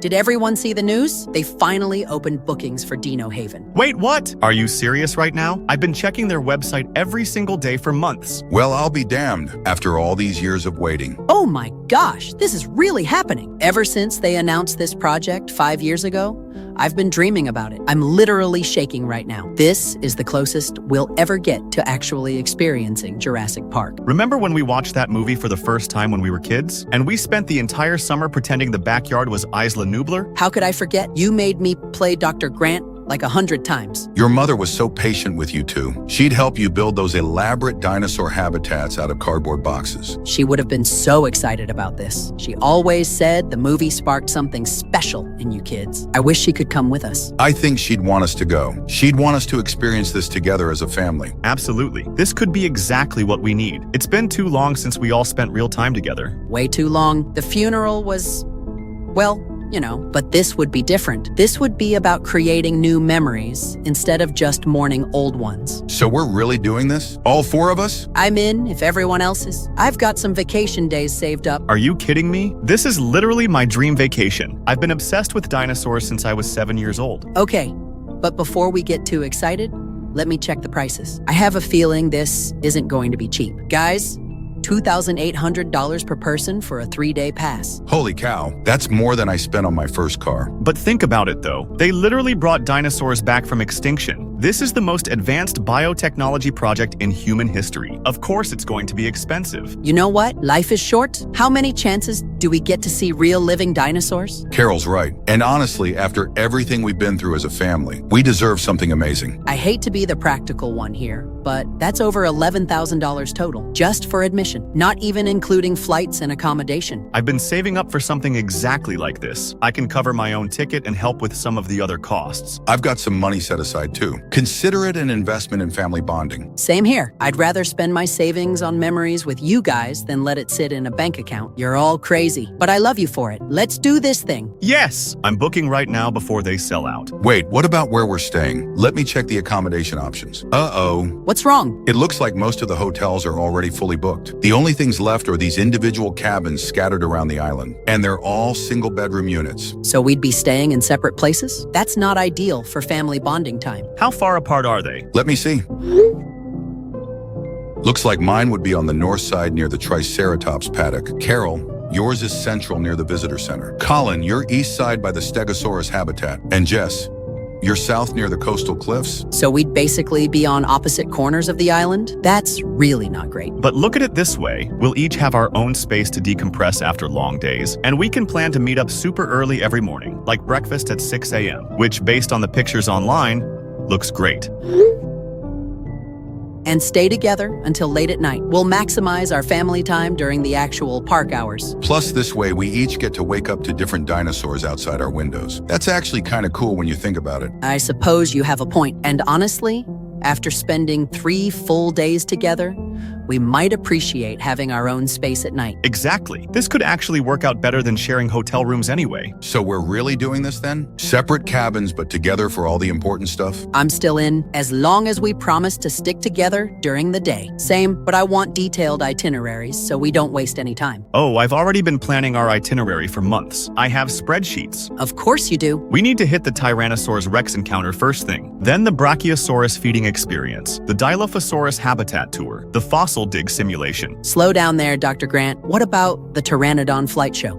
Did everyone see the news? They finally opened bookings for Dino Haven. Wait, what? Are you serious right now? I've been checking their website every single day for months. Well, I'll be damned after all these years of waiting. Oh my gosh, this is really happening. Ever since they announced this project 5 years ago, I've been dreaming about it. I'm literally shaking right now. This is the closest we'll ever get to actually experiencing Jurassic Park. Remember when we watched that movie for the first time when we were kids? And we spent the entire summer pretending the backyard was Isla Nublar? How could I forget? You made me play Dr. Grant like 100 times. Your mother was so patient with you two. She'd help you build those elaborate dinosaur habitats out of cardboard boxes. She would have been so excited about this. She always said the movie sparked something special in you kids. I wish she could come with us. I think she'd want us to go. She'd want us to experience this together as a family. Absolutely. This could be exactly what we need. It's been too long since we all spent real time together. Way too long. The funeral was, well, you know, but this would be different. This would be about creating new memories instead of just mourning old ones. So we're really doing this? All four of us? I'm in if everyone else is. I've got some vacation days saved up. Are you kidding me? This is literally my dream vacation. I've been obsessed with dinosaurs since I was 7 years old. Okay, but before we get too excited, let me check the prices. I have a feeling this isn't going to be cheap. Guys, $2,800 per person for a 3-day pass. Holy cow, that's more than I spent on my first car. But think about it though. They literally brought dinosaurs back from extinction. This is the most advanced biotechnology project in human history. Of course it's going to be expensive. You know what? Life is short. How many chances do we get to see real living dinosaurs? Carol's right. And honestly, after everything we've been through as a family, we deserve something amazing. I hate to be the practical one here, but that's over $11,000 total, just for admission, not even including flights and accommodation. I've been saving up for something exactly like this. I can cover my own ticket and help with some of the other costs. I've got some money set aside too. Consider it an investment in family bonding. Same here. I'd rather spend my savings on memories with you guys than let it sit in a bank account. You're all crazy, but I love you for it. Let's do this thing. Yes! I'm booking right now before they sell out. Wait, what about where we're staying? Let me check the accommodation options. Uh-oh. What's wrong? It looks like most of the hotels are already fully booked. The only things left are these individual cabins scattered around the island, and they're all single-bedroom units. So we'd be staying in separate places? That's not ideal for family bonding time. How far apart are they? Let me see. Looks like mine would be on the north side near the Triceratops paddock. Carol, yours is central near the visitor center. Colin, you're east side by the Stegosaurus habitat. And Jess, you're south near the coastal cliffs. So we'd basically be on opposite corners of the island? That's really not great. But look at it this way. We'll each have our own space to decompress after long days, and we can plan to meet up super early every morning, like breakfast at 6 a.m., which, based on the pictures online, looks great. And stay together until late at night. We'll maximize our family time during the actual park hours. Plus, this way, we each get to wake up to different dinosaurs outside our windows. That's actually kind of cool when you think about it. I suppose you have a point. And honestly, after spending 3 full days together, we might appreciate having our own space at night. Exactly. This could actually work out better than sharing hotel rooms anyway. So we're really doing this then? Separate cabins, but together for all the important stuff? I'm still in, as long as we promise to stick together during the day. Same, but I want detailed itineraries so we don't waste any time. Oh, I've already been planning our itinerary for months. I have spreadsheets. Of course you do. We need to hit the Tyrannosaurus Rex encounter first thing, then the Brachiosaurus feeding experience, the Dilophosaurus habitat tour, the fossil dig simulation. Slow down there, Dr. Grant. What about the Pteranodon flight show?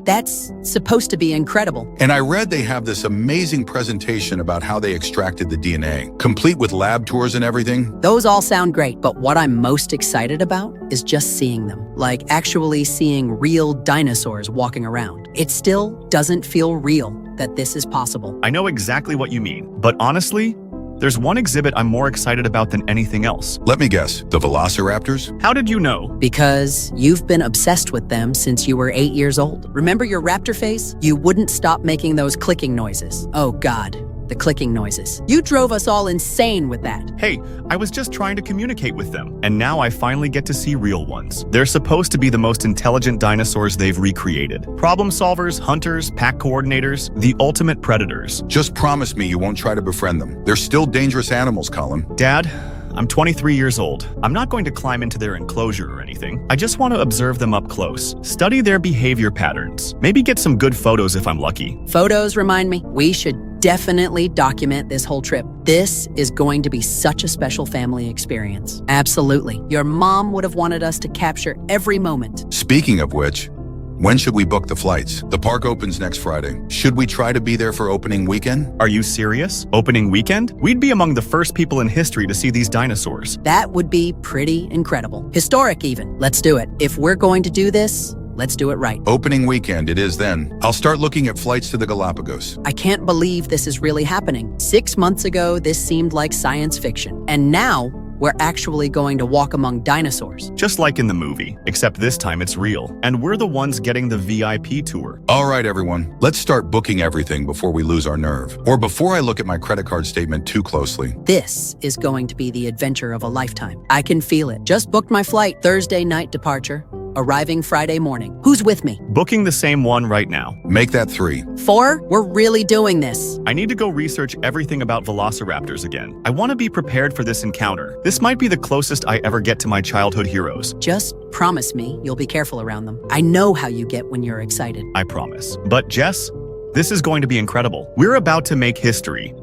That's supposed to be incredible. And I read they have this amazing presentation about how they extracted the DNA, complete with lab tours and everything. Those all sound great, but what I'm most excited about is just seeing them. Like actually seeing real dinosaurs walking around. It still doesn't feel real that this is possible. I know exactly what you mean, but honestly, there's one exhibit I'm more excited about than anything else. Let me guess, the Velociraptors? How did you know? Because you've been obsessed with them since you were 8 years old. Remember your Raptor phase? You wouldn't stop making those clicking noises. Oh God, the clicking noises. You drove us all insane with that. Hey, I was just trying to communicate with them, and now I finally get to see real ones. They're supposed to be the most intelligent dinosaurs they've recreated. Problem solvers, hunters, pack coordinators, the ultimate predators. Just promise me you won't try to befriend them. They're still dangerous animals, Colin. Dad, I'm 23 years old. I'm not going to climb into their enclosure or anything. I just want to observe them up close, study their behavior patterns, maybe get some good photos if I'm lucky. Photos remind me, we should definitely document this whole trip. This is going to be such a special family experience. Absolutely. Your mom would have wanted us to capture every moment. Speaking of which, when should we book the flights? The park opens next Friday. Should we try to be there for opening weekend? Are you serious? Opening weekend? We'd be among the first people in history to see these dinosaurs. That would be pretty incredible. Historic even. Let's do it. If we're going to do this, let's do it right. Opening weekend it is then. I'll start looking at flights to the Galapagos. I can't believe this is really happening. 6 months ago, this seemed like science fiction. And now, we're actually going to walk among dinosaurs. Just like in the movie, except this time it's real. And we're the ones getting the VIP tour. All right, everyone. Let's start booking everything before we lose our nerve. Or before I look at my credit card statement too closely. This is going to be the adventure of a lifetime. I can feel it. Just booked my flight. Thursday night departure. Arriving Friday morning. Who's with me? Booking the same one right now. Make that 3. 4? We're really doing this. I need to go research everything about velociraptors again. I want to be prepared for this encounter. This might be the closest I ever get to my childhood heroes. Just promise me you'll be careful around them. I know how you get when you're excited. I promise. But Jess, this is going to be incredible. We're about to make history.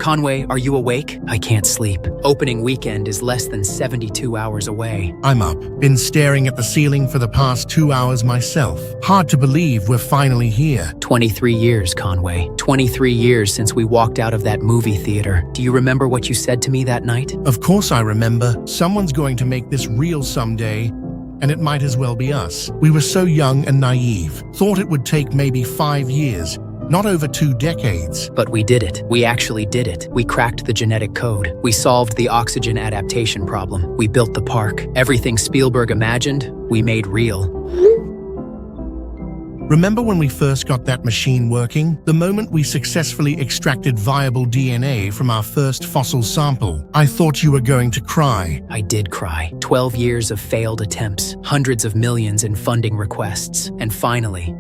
Conway, are you awake? I can't sleep. Opening weekend is less than 72 hours away. I'm up. Been staring at the ceiling for the past 2 hours myself. Hard to believe we're finally here. 23 years, Conway. 23 years since we walked out of that movie theater. Do you remember what you said to me that night? Of course I remember. Someone's going to make this real someday, and it might as well be us. We were so young and naive. Thought it would take maybe 5 years. Not over 2 decades. But we did it. We actually did it. We cracked the genetic code. We solved the oxygen adaptation problem. We built the park. Everything Spielberg imagined, we made real. Remember when we first got that machine working? The moment we successfully extracted viable DNA from our first fossil sample, I thought you were going to cry. I did cry. 12 years of failed attempts, hundreds of millions in funding requests, and finally,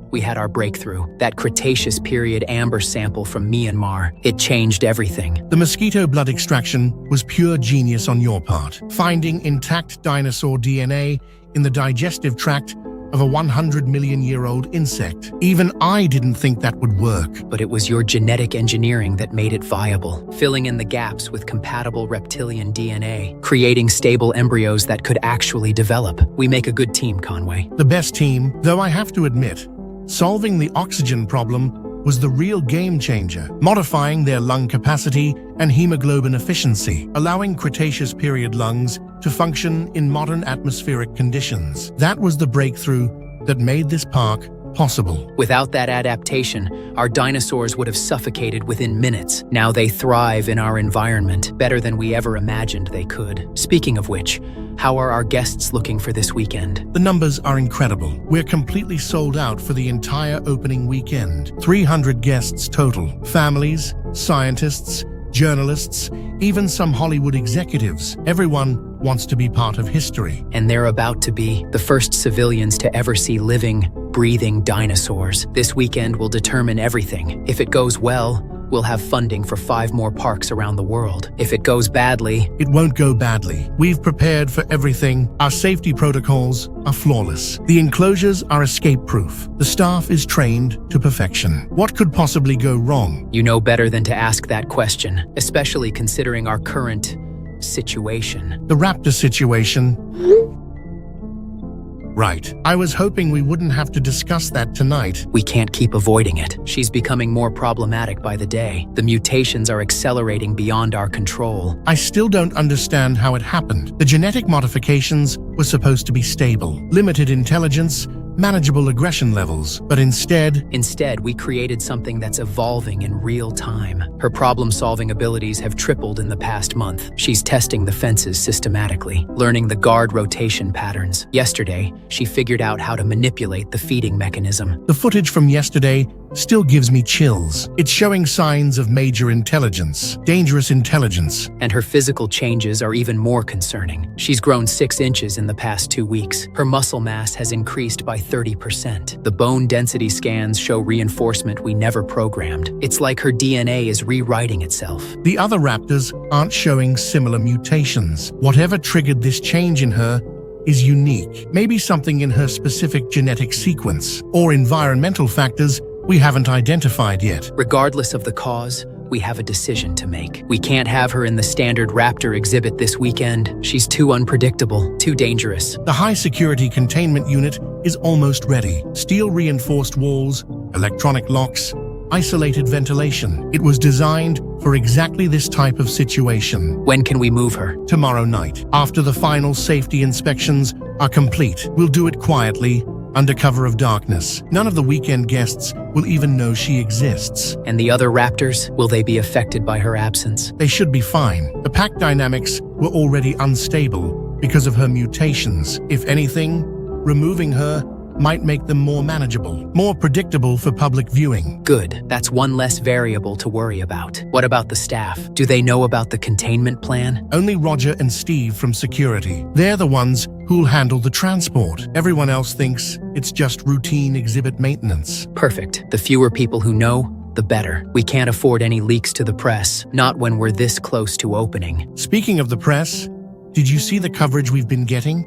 we had our breakthrough. That Cretaceous period amber sample from Myanmar. It changed everything. The mosquito blood extraction was pure genius on your part. Finding intact dinosaur DNA in the digestive tract of a 100-million-year-old insect. Even I didn't think that would work. But it was your genetic engineering that made it viable, filling in the gaps with compatible reptilian DNA, creating stable embryos that could actually develop. We make a good team, Conway. The best team, though I have to admit, solving the oxygen problem was the real game changer, modifying their lung capacity and hemoglobin efficiency, allowing Cretaceous period lungs to function in modern atmospheric conditions. That was the breakthrough that made this park possible. Without that adaptation, our dinosaurs would have suffocated within minutes. Now they thrive in our environment, better than we ever imagined they could. Speaking of which, how are our guests looking for this weekend? The numbers are incredible. We're completely sold out for the entire opening weekend. 300 guests total. Families, scientists, journalists, even some Hollywood executives. Everyone wants to be part of history. And they're about to be the first civilians to ever see living, breathing dinosaurs. This weekend will determine everything. If it goes well, we'll have funding for 5 more parks around the world. If it goes badly, it won't go badly. We've prepared for everything. Our safety protocols are flawless. The enclosures are escape-proof. The staff is trained to perfection. What could possibly go wrong? You know better than to ask that question, especially considering our current situation. The Raptor situation. Right. I was hoping we wouldn't have to discuss that tonight. We can't keep avoiding it. She's becoming more problematic by the day. The mutations are accelerating beyond our control. I still don't understand how it happened. The genetic modifications were supposed to be stable, limited intelligence, manageable aggression levels, but instead, we created something that's evolving in real time. Her problem-solving abilities have tripled in the past month. She's testing the fences systematically, learning the guard rotation patterns. Yesterday, she figured out how to manipulate the feeding mechanism. The footage from yesterday still gives me chills. It's showing signs of major intelligence, dangerous intelligence. And her physical changes are even more concerning. She's grown 6 inches in the past 2 weeks. Her muscle mass has increased by 30%. The bone density scans show reinforcement we never programmed. It's like her DNA is rewriting itself. The other raptors aren't showing similar mutations. Whatever triggered this change in her is unique. Maybe something in her specific genetic sequence or environmental factors we haven't identified yet. Regardless of the cause, we have a decision to make. We can't have her in the standard Raptor exhibit this weekend. She's too unpredictable, too dangerous. The high-security containment unit is almost ready. Steel-reinforced walls, electronic locks, isolated ventilation. It was designed for exactly this type of situation. When can we move her? Tomorrow night, after the final safety inspections are complete. We'll do it quietly, under cover of darkness. None of the weekend guests will even know she exists. And the other Raptors, will they be affected by her absence? They should be fine. The pack dynamics were already unstable because of her mutations. If anything, removing her might make them more manageable, more predictable for public viewing. Good. That's one less variable to worry about. What about the staff? Do they know about the containment plan? Only Roger and Steve from security. They're the ones who'll handle the transport. Everyone else thinks it's just routine exhibit maintenance. Perfect. The fewer people who know, the better. We can't afford any leaks to the press, not when we're this close to opening. Speaking of the press, did you see the coverage we've been getting?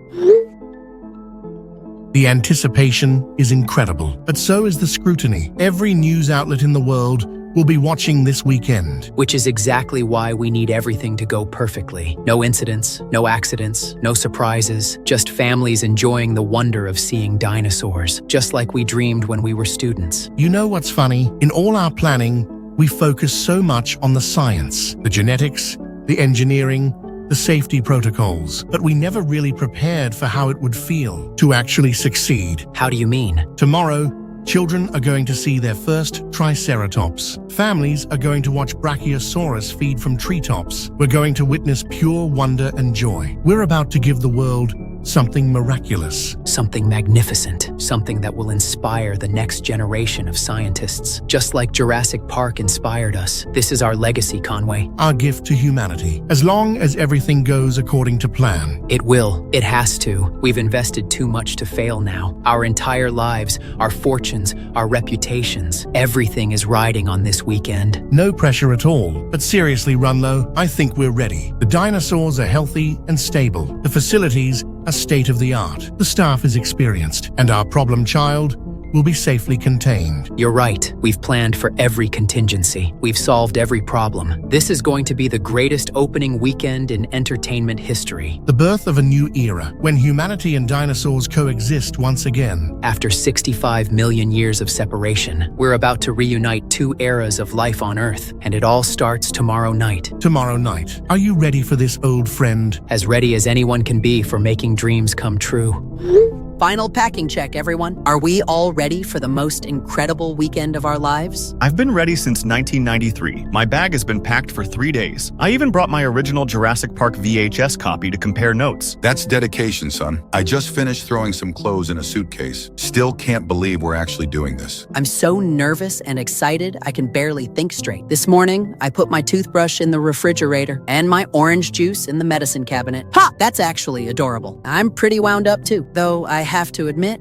The anticipation is incredible, but so is the scrutiny. Every news outlet in the world will be watching this weekend. Which is exactly why we need everything to go perfectly. No incidents, no accidents, no surprises, just families enjoying the wonder of seeing dinosaurs, just like we dreamed when we were students. You know what's funny? In all our planning, we focus so much on the science, the genetics, the engineering, the safety protocols, but we never really prepared for how it would feel to actually succeed. How do you mean? Tomorrow, children are going to see their first triceratops. Families are going to watch Brachiosaurus feed from treetops. We're going to witness pure wonder and joy. We're about to give the world something miraculous. Something magnificent. Something that will inspire the next generation of scientists. Just like Jurassic Park inspired us. This is our legacy, Conway. Our gift to humanity. As long as everything goes according to plan. It will. It has to. We've invested too much to fail now. Our entire lives, our fortunes, our reputations. Everything is riding on this weekend. No pressure at all. But seriously, Runlow, I think we're ready. The dinosaurs are healthy and stable. The facilities are state-of-the-art. The staff is experienced. And our problem child will be safely contained. You're right. We've planned for every contingency. We've solved every problem. This is going to be the greatest opening weekend in entertainment history. The birth of a new era, when humanity and dinosaurs coexist once again. After 65 million years of separation, we're about to reunite 2 eras of life on Earth, and it all starts tomorrow night. Tomorrow night. Are you ready for this, old friend? As ready as anyone can be for making dreams come true. Final packing check, everyone. Are we all ready for the most incredible weekend of our lives? I've been ready since 1993. My bag has been packed for 3 days. I even brought my original Jurassic Park VHS copy to compare notes. That's dedication, son. I just finished throwing some clothes in a suitcase. Still can't believe we're actually doing this. I'm so nervous and excited I can barely think straight. This morning, I put my toothbrush in the refrigerator and my orange juice in the medicine cabinet. Ha! That's actually adorable. I'm pretty wound up too, though I have to admit,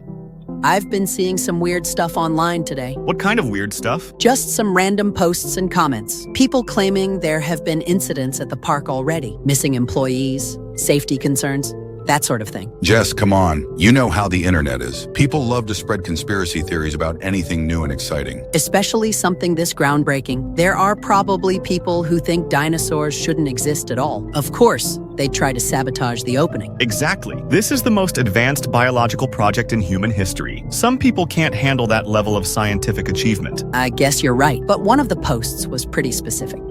I've been seeing some weird stuff online today. What kind of weird stuff? Just some random posts and comments. People claiming there have been incidents at the park already. Missing employees, safety concerns, that sort of thing. Jess, come on. You know how the internet is. People love to spread conspiracy theories about anything new and exciting. Especially something this groundbreaking. There are probably people who think dinosaurs shouldn't exist at all. Of course, they'd try to sabotage the opening. Exactly. This is the most advanced biological project in human history. Some people can't handle that level of scientific achievement. I guess you're right, but one of the posts was pretty specific.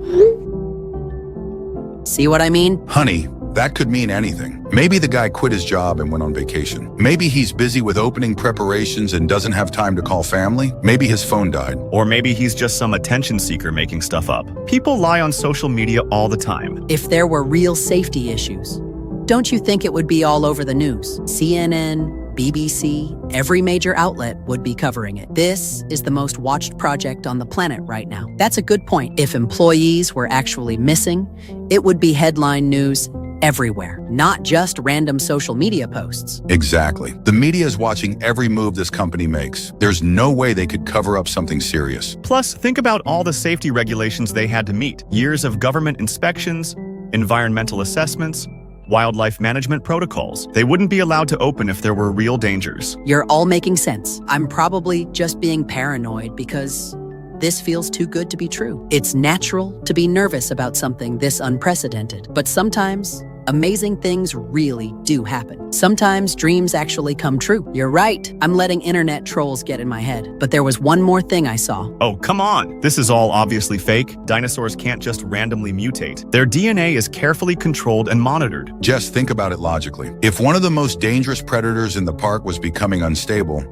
See what I mean? Honey, that could mean anything. Maybe the guy quit his job and went on vacation. Maybe he's busy with opening preparations and doesn't have time to call family. Maybe his phone died. Or maybe he's just some attention seeker making stuff up. People lie on social media all the time. If there were real safety issues, don't you think it would be all over the news? CNN, BBC, every major outlet would be covering it. This is the most watched project on the planet right now. That's a good point. If employees were actually missing, it would be headline news everywhere, not just random social media posts. Exactly. The media is watching every move this company makes. There's no way they could cover up something serious. Plus, think about all the safety regulations they had to meet. Years of government inspections, environmental assessments, wildlife management protocols. They wouldn't be allowed to open if there were real dangers. You're all making sense. I'm probably just being paranoid because this feels too good to be true. It's natural to be nervous about something this unprecedented, but sometimes amazing things really do happen. Sometimes dreams actually come true. You're right, I'm letting internet trolls get in my head. But there was one more thing I saw. Oh, come on! This is all obviously fake. Dinosaurs can't just randomly mutate. Their DNA is carefully controlled and monitored. Just think about it logically. If one of the most dangerous predators in the park was becoming unstable,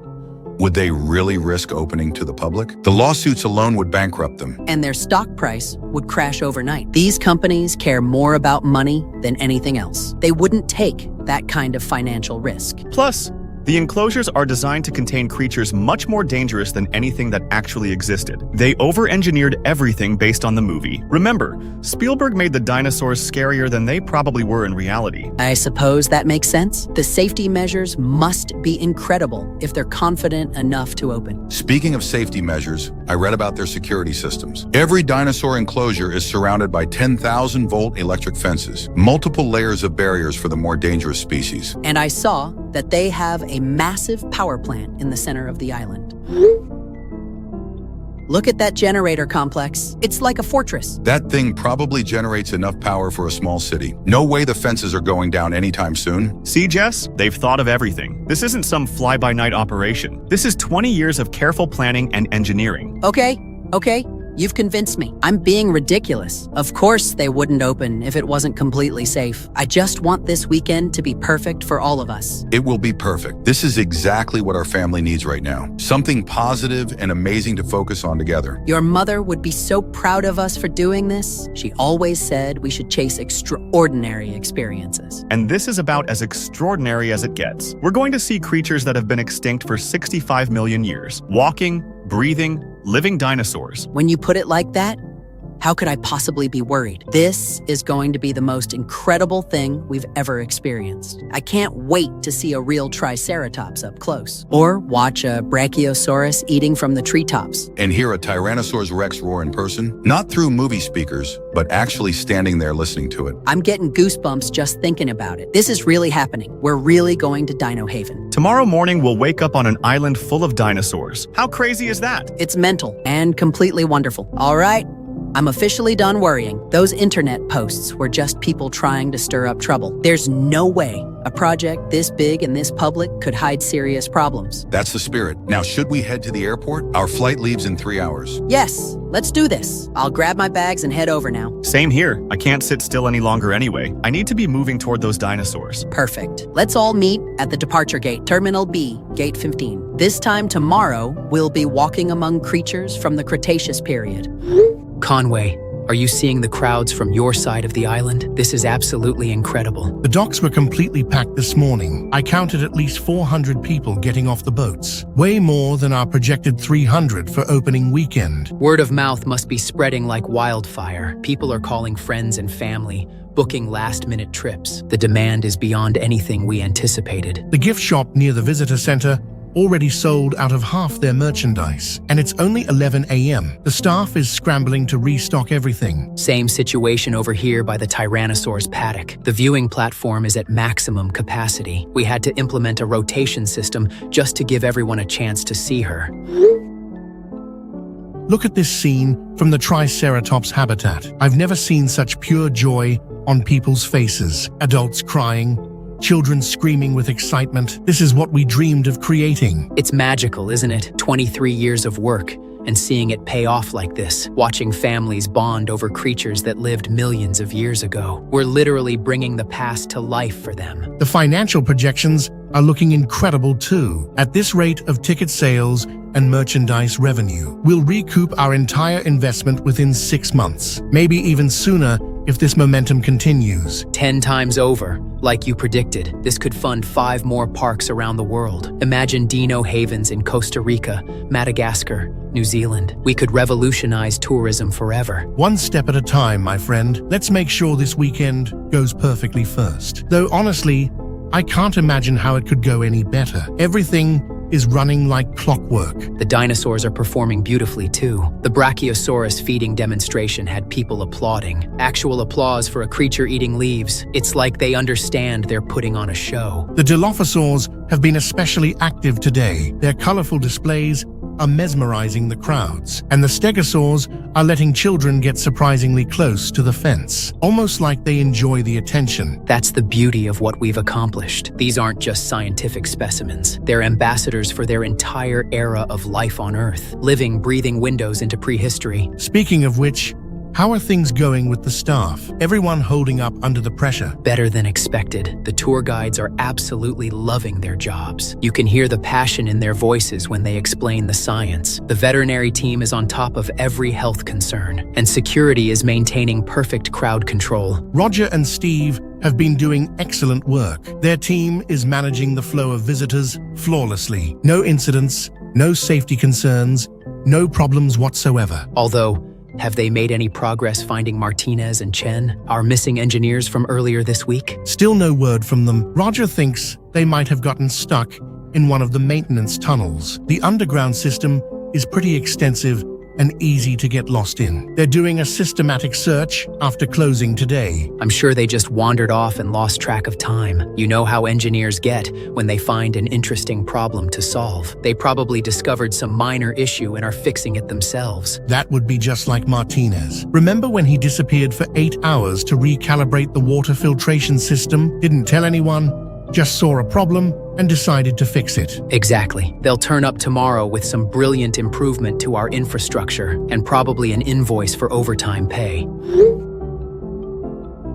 would they really risk opening to the public? The lawsuits alone would bankrupt them. And their stock price would crash overnight. These companies care more about money than anything else. They wouldn't take that kind of financial risk. Plus, the enclosures are designed to contain creatures much more dangerous than anything that actually existed. They over-engineered everything based on the movie. Remember, Spielberg made the dinosaurs scarier than they probably were in reality. I suppose that makes sense. The safety measures must be incredible if they're confident enough to open. Speaking of safety measures, I read about their security systems. Every dinosaur enclosure is surrounded by 10,000-volt electric fences, multiple layers of barriers for the more dangerous species. And I saw that they have a massive power plant in the center of the island. Look at that generator complex. It's like a fortress. That thing probably generates enough power for a small city. No way the fences are going down anytime soon. See, Jess? They've thought of everything. This isn't some fly-by-night operation. This is 20 years of careful planning and engineering. Okay. You've convinced me. I'm being ridiculous. Of course they wouldn't open if it wasn't completely safe. I just want this weekend to be perfect for all of us. It will be perfect. This is exactly what our family needs right now. Something positive and amazing to focus on together. Your mother would be so proud of us for doing this. She always said we should chase extraordinary experiences. And this is about as extraordinary as it gets. We're going to see creatures that have been extinct for 65 million years. Walking, breathing, living dinosaurs. When you put it like that, how could I possibly be worried? This is going to be the most incredible thing we've ever experienced. I can't wait to see a real triceratops up close, or watch a brachiosaurus eating from the treetops. And hear a Tyrannosaurus Rex roar in person, not through movie speakers, but actually standing there listening to it. I'm getting goosebumps just thinking about it. This is really happening. We're really going to Dino Haven. Tomorrow morning, we'll wake up on an island full of dinosaurs. How crazy is that? It's mental and completely wonderful. All right. I'm officially done worrying. Those internet posts were just people trying to stir up trouble. There's no way a project this big and this public could hide serious problems. That's the spirit. Now, should we head to the airport? Our flight leaves in 3 hours. Yes, let's do this. I'll grab my bags and head over now. Same here. I can't sit still any longer anyway. I need to be moving toward those dinosaurs. Perfect. Let's all meet at the departure gate, Terminal B, Gate 15. This time tomorrow, we'll be walking among creatures from the Cretaceous period. Conway, are you seeing the crowds from your side of the island? This is absolutely incredible. The docks were completely packed this morning. I counted at least 400 people getting off the boats. Way more than our projected 300 for opening weekend. Word of mouth must be spreading like wildfire. People are calling friends and family, booking last-minute trips. The demand is beyond anything we anticipated. The gift shop near the visitor center already sold out of half their merchandise, and it's only 11 a.m. The staff is scrambling to restock everything. Same situation over here by the Tyrannosaurus paddock. The viewing platform is at maximum capacity. We had to implement a rotation system just to give everyone a chance to see her. Look at this scene from the Triceratops habitat. I've never seen such pure joy on people's faces. Adults crying, children screaming with excitement. This is what we dreamed of creating. It's magical, isn't it? 23 years of work, and seeing it pay off like this. Watching families bond over creatures that lived millions of years ago. We're literally bringing the past to life for them. The financial projections are looking incredible too. At this rate of ticket sales and merchandise revenue, we'll recoup our entire investment within 6 months, maybe even sooner if this momentum continues. 10 times over, like you predicted. This could fund 5 more parks around the world. Imagine Dino Havens in Costa Rica, Madagascar, New Zealand. We could revolutionize tourism forever. One step at a time, my friend. Let's make sure this weekend goes perfectly first. Though honestly, I can't imagine how it could go any better. Everything is running like clockwork. The dinosaurs are performing beautifully too. The Brachiosaurus feeding demonstration had people applauding. Actual applause for a creature eating leaves. It's like they understand they're putting on a show. The Dilophosaurs have been especially active today. Their colorful displays are mesmerizing the crowds, and the Stegosaurs are letting children get surprisingly close to the fence, almost like they enjoy the attention. That's the beauty of what we've accomplished. These aren't just scientific specimens. They're ambassadors for their entire era of life on Earth, living, breathing windows into prehistory. Speaking of which, how are things going with the staff? Everyone holding up under the pressure? Better than expected. The tour guides are absolutely loving their jobs. You can hear the passion in their voices when they explain the science. The veterinary team is on top of every health concern, and security is maintaining perfect crowd control. Roger and Steve have been doing excellent work. Their team is managing the flow of visitors flawlessly. No incidents, no safety concerns, no problems whatsoever. Although, have they made any progress finding Martinez and Chen, our missing engineers from earlier this week? Still no word from them. Roger thinks they might have gotten stuck in one of the maintenance tunnels. The underground system is pretty extensive and easy to get lost in. They're doing a systematic search after closing today. I'm sure they just wandered off and lost track of time. You know how engineers get when they find an interesting problem to solve. They probably discovered some minor issue and are fixing it themselves. That would be just like Martinez. Remember when he disappeared for 8 hours to recalibrate the water filtration system? Didn't tell anyone, just saw a problem and decided to fix it. Exactly. They'll turn up tomorrow with some brilliant improvement to our infrastructure and probably an invoice for overtime pay.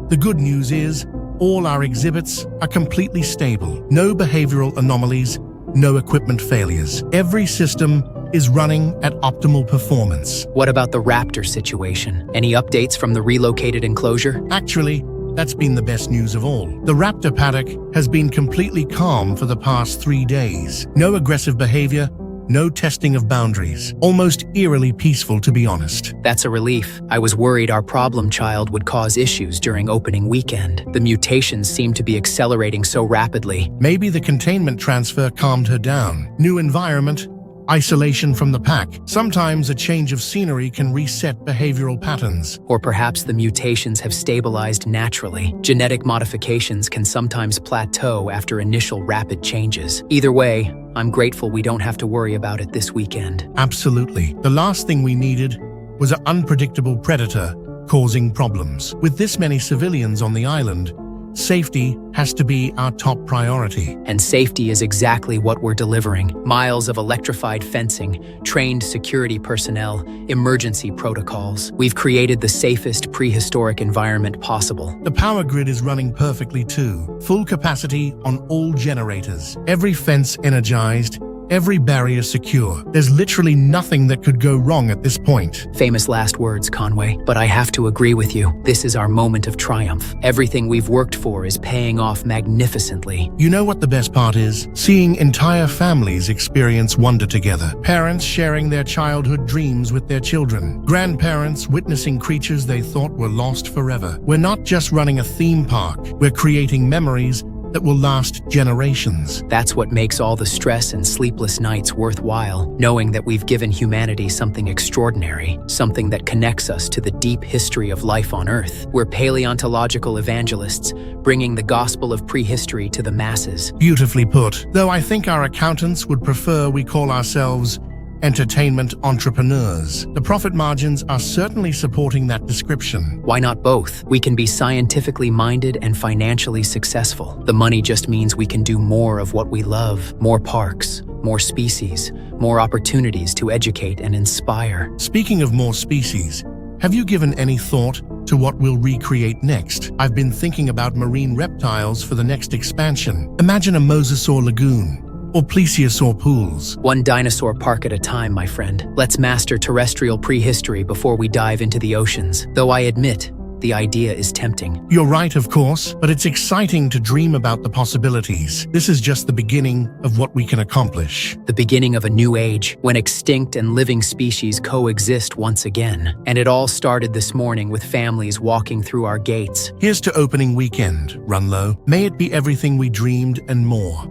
The good news is, all our exhibits are completely stable. No behavioral anomalies, no equipment failures. Every system is running at optimal performance. What about the Raptor situation? Any updates from the relocated enclosure? Actually, that's been the best news of all. The Raptor paddock has been completely calm for the past 3 days. No aggressive behavior, no testing of boundaries. Almost eerily peaceful, to be honest. That's a relief. I was worried our problem child would cause issues during opening weekend. The mutations seem to be accelerating so rapidly. Maybe the containment transfer calmed her down. New environment, isolation from the pack. Sometimes a change of scenery can reset behavioral patterns. Or perhaps the mutations have stabilized naturally. Genetic modifications can sometimes plateau after initial rapid changes. Either way, I'm grateful we don't have to worry about it this weekend. Absolutely. The last thing we needed was an unpredictable predator causing problems. With this many civilians on the island, safety has to be our top priority. And safety is exactly what we're delivering. Miles of electrified fencing, trained security personnel, emergency protocols. We've created the safest prehistoric environment possible. The power grid is running perfectly too. Full capacity on all generators. Every fence energized, every barrier secure. There's literally nothing that could go wrong at this point. Famous last words, Conway. But I have to agree with you. This is our moment of triumph. Everything we've worked for is paying off magnificently. You know what the best part is? Seeing entire families experience wonder together. Parents sharing their childhood dreams with their children. Grandparents witnessing creatures they thought were lost forever. We're not just running a theme park. We're creating memories that will last generations. That's what makes all the stress and sleepless nights worthwhile, knowing that we've given humanity something extraordinary, something that connects us to the deep history of life on Earth. We're paleontological evangelists, bringing the gospel of prehistory to the masses. Beautifully put. Though I think our accountants would prefer we call ourselves entertainment entrepreneurs. The profit margins are certainly supporting that description. Why not both? We can be scientifically minded and financially successful. The money just means we can do more of what we love. More parks, more species, more opportunities to educate and inspire. Speaking of more species, have you given any thought to what we'll recreate next? I've been thinking about marine reptiles for the next expansion. Imagine a mosasaur lagoon, or plesiosaur pools. One dinosaur park at a time, my friend. Let's master terrestrial prehistory before we dive into the oceans. Though I admit, The idea is tempting. You're right, of course, but it's exciting to dream about the possibilities. This is just the beginning of what we can accomplish. The beginning of a new age, when extinct and living species coexist once again. And it all started this morning with families walking through our gates. Here's to opening weekend, Runlow. May it be everything we dreamed and more.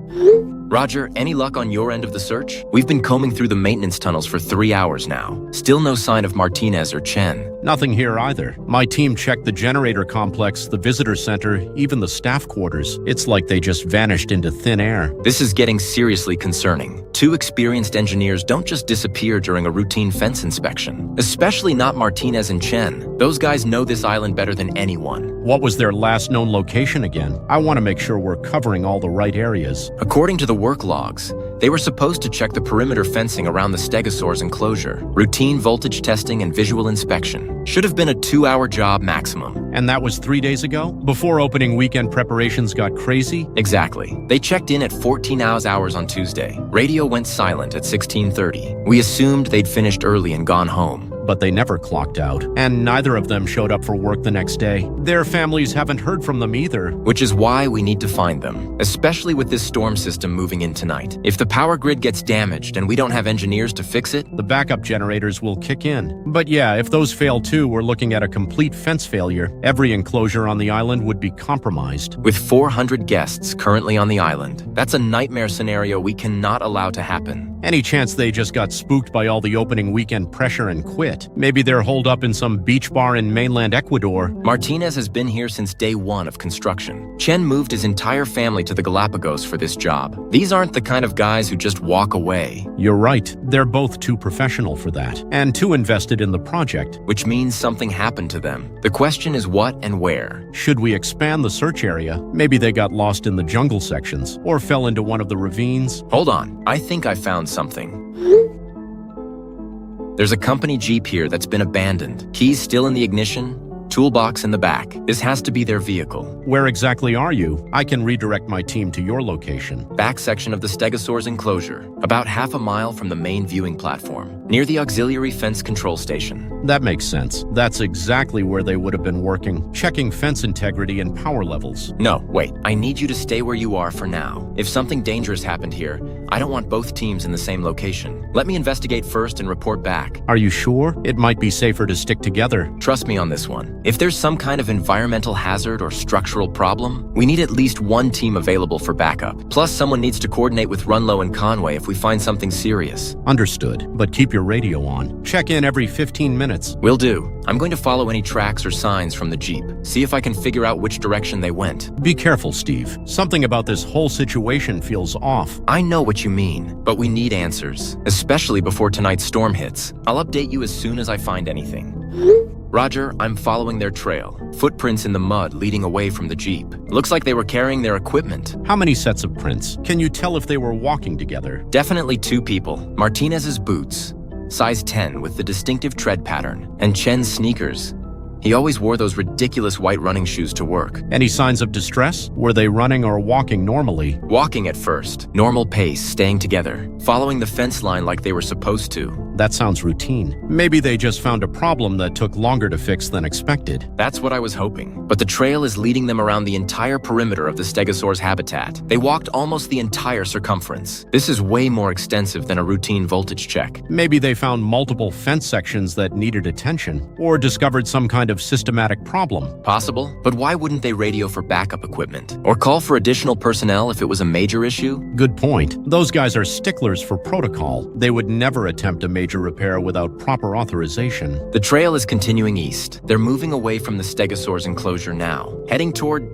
Roger, any luck on your end of the search? We've been combing through the maintenance tunnels for 3 hours now. Still no sign of Martinez or Chen. Nothing here either. My team checked the generator complex, the visitor center, even the staff quarters. It's like they just vanished into thin air. This is getting seriously concerning. 2 experienced engineers don't just disappear during a routine fence inspection. Especially not Martinez and Chen. Those guys know this island better than anyone. What was their last known location again? I want to make sure we're covering all the right areas. According to the work logs, they were supposed to check the perimeter fencing around the Stegosaur's enclosure. Routine voltage testing and visual inspection. Should have been a 2-hour job maximum. And that was 3 days ago? Before opening weekend preparations got crazy? Exactly. They checked in at 14 hours on Tuesday. Radio went silent at 16:30. We assumed they'd finished early and gone home. But they never clocked out, and neither of them showed up for work the next day. Their families haven't heard from them either. Which is why we need to find them, especially with this storm system moving in tonight. If the power grid gets damaged and we don't have engineers to fix it, the backup generators will kick in. But yeah, if those fail too, we're looking at a complete fence failure. Every enclosure on the island would be compromised. With 400 guests currently on the island, that's a nightmare scenario we cannot allow to happen. Any chance they just got spooked by all the opening weekend pressure and quit? Maybe they're holed up in some beach bar in mainland Ecuador. Martinez has been here since day 1 of construction. Chen moved his entire family to the Galapagos for this job. These aren't the kind of guys who just walk away. You're right. They're both too professional for that, and too invested in the project. Which means something happened to them. The question is what and where. Should we expand the search area? Maybe they got lost in the jungle sections, or fell into one of the ravines. Hold on, I think I found something. There's a company Jeep here that's been abandoned. Keys still in the ignition, toolbox in the back. This has to be their vehicle. Where exactly are you? I can redirect my team to your location. Back section of the Stegosaur's enclosure, about half a mile from the main viewing platform, near the auxiliary fence control station. That makes sense. That's exactly where they would have been working, checking fence integrity and power levels. No, wait. I need you to stay where you are for now. If something dangerous happened here, I don't want both teams in the same location. Let me investigate first and report back. Are you sure? It might be safer to stick together. Trust me on this one. If there's some kind of environmental hazard or structural problem, we need at least one team available for backup. Plus, someone needs to coordinate with Runlow and Conway if we find something serious. Understood, but keep your radio on. Check in every 15 minutes. Will do. I'm going to follow any tracks or signs from the Jeep. See if I can figure out which direction they went. Be careful, Steve. Something about this whole situation feels off. I know what you mean, but we need answers, especially before tonight's storm hits. I'll update you as soon as I find anything. Roger, I'm following their trail. Footprints in the mud leading away from the Jeep. Looks like they were carrying their equipment. How many sets of prints? Can you tell if they were walking together? Definitely 2 people. Martinez's boots, size 10 with the distinctive tread pattern, and Chen's sneakers. He always wore those ridiculous white running shoes to work. Any signs of distress? Were they running or walking normally? Walking at first. Normal pace, staying together. Following the fence line like they were supposed to. That sounds routine. Maybe they just found a problem that took longer to fix than expected. That's what I was hoping. But the trail is leading them around the entire perimeter of the Stegosaur's habitat. They walked almost the entire circumference. This is way more extensive than a routine voltage check. Maybe they found multiple fence sections that needed attention, or discovered some kind of systematic problem. Possible, but why wouldn't they radio for backup equipment? Or call for additional personnel if it was a major issue? Good point. Those guys are sticklers for protocol. They would never attempt a major repair without proper authorization. The trail is continuing east. They're moving away from the Stegosaur's enclosure now, heading toward...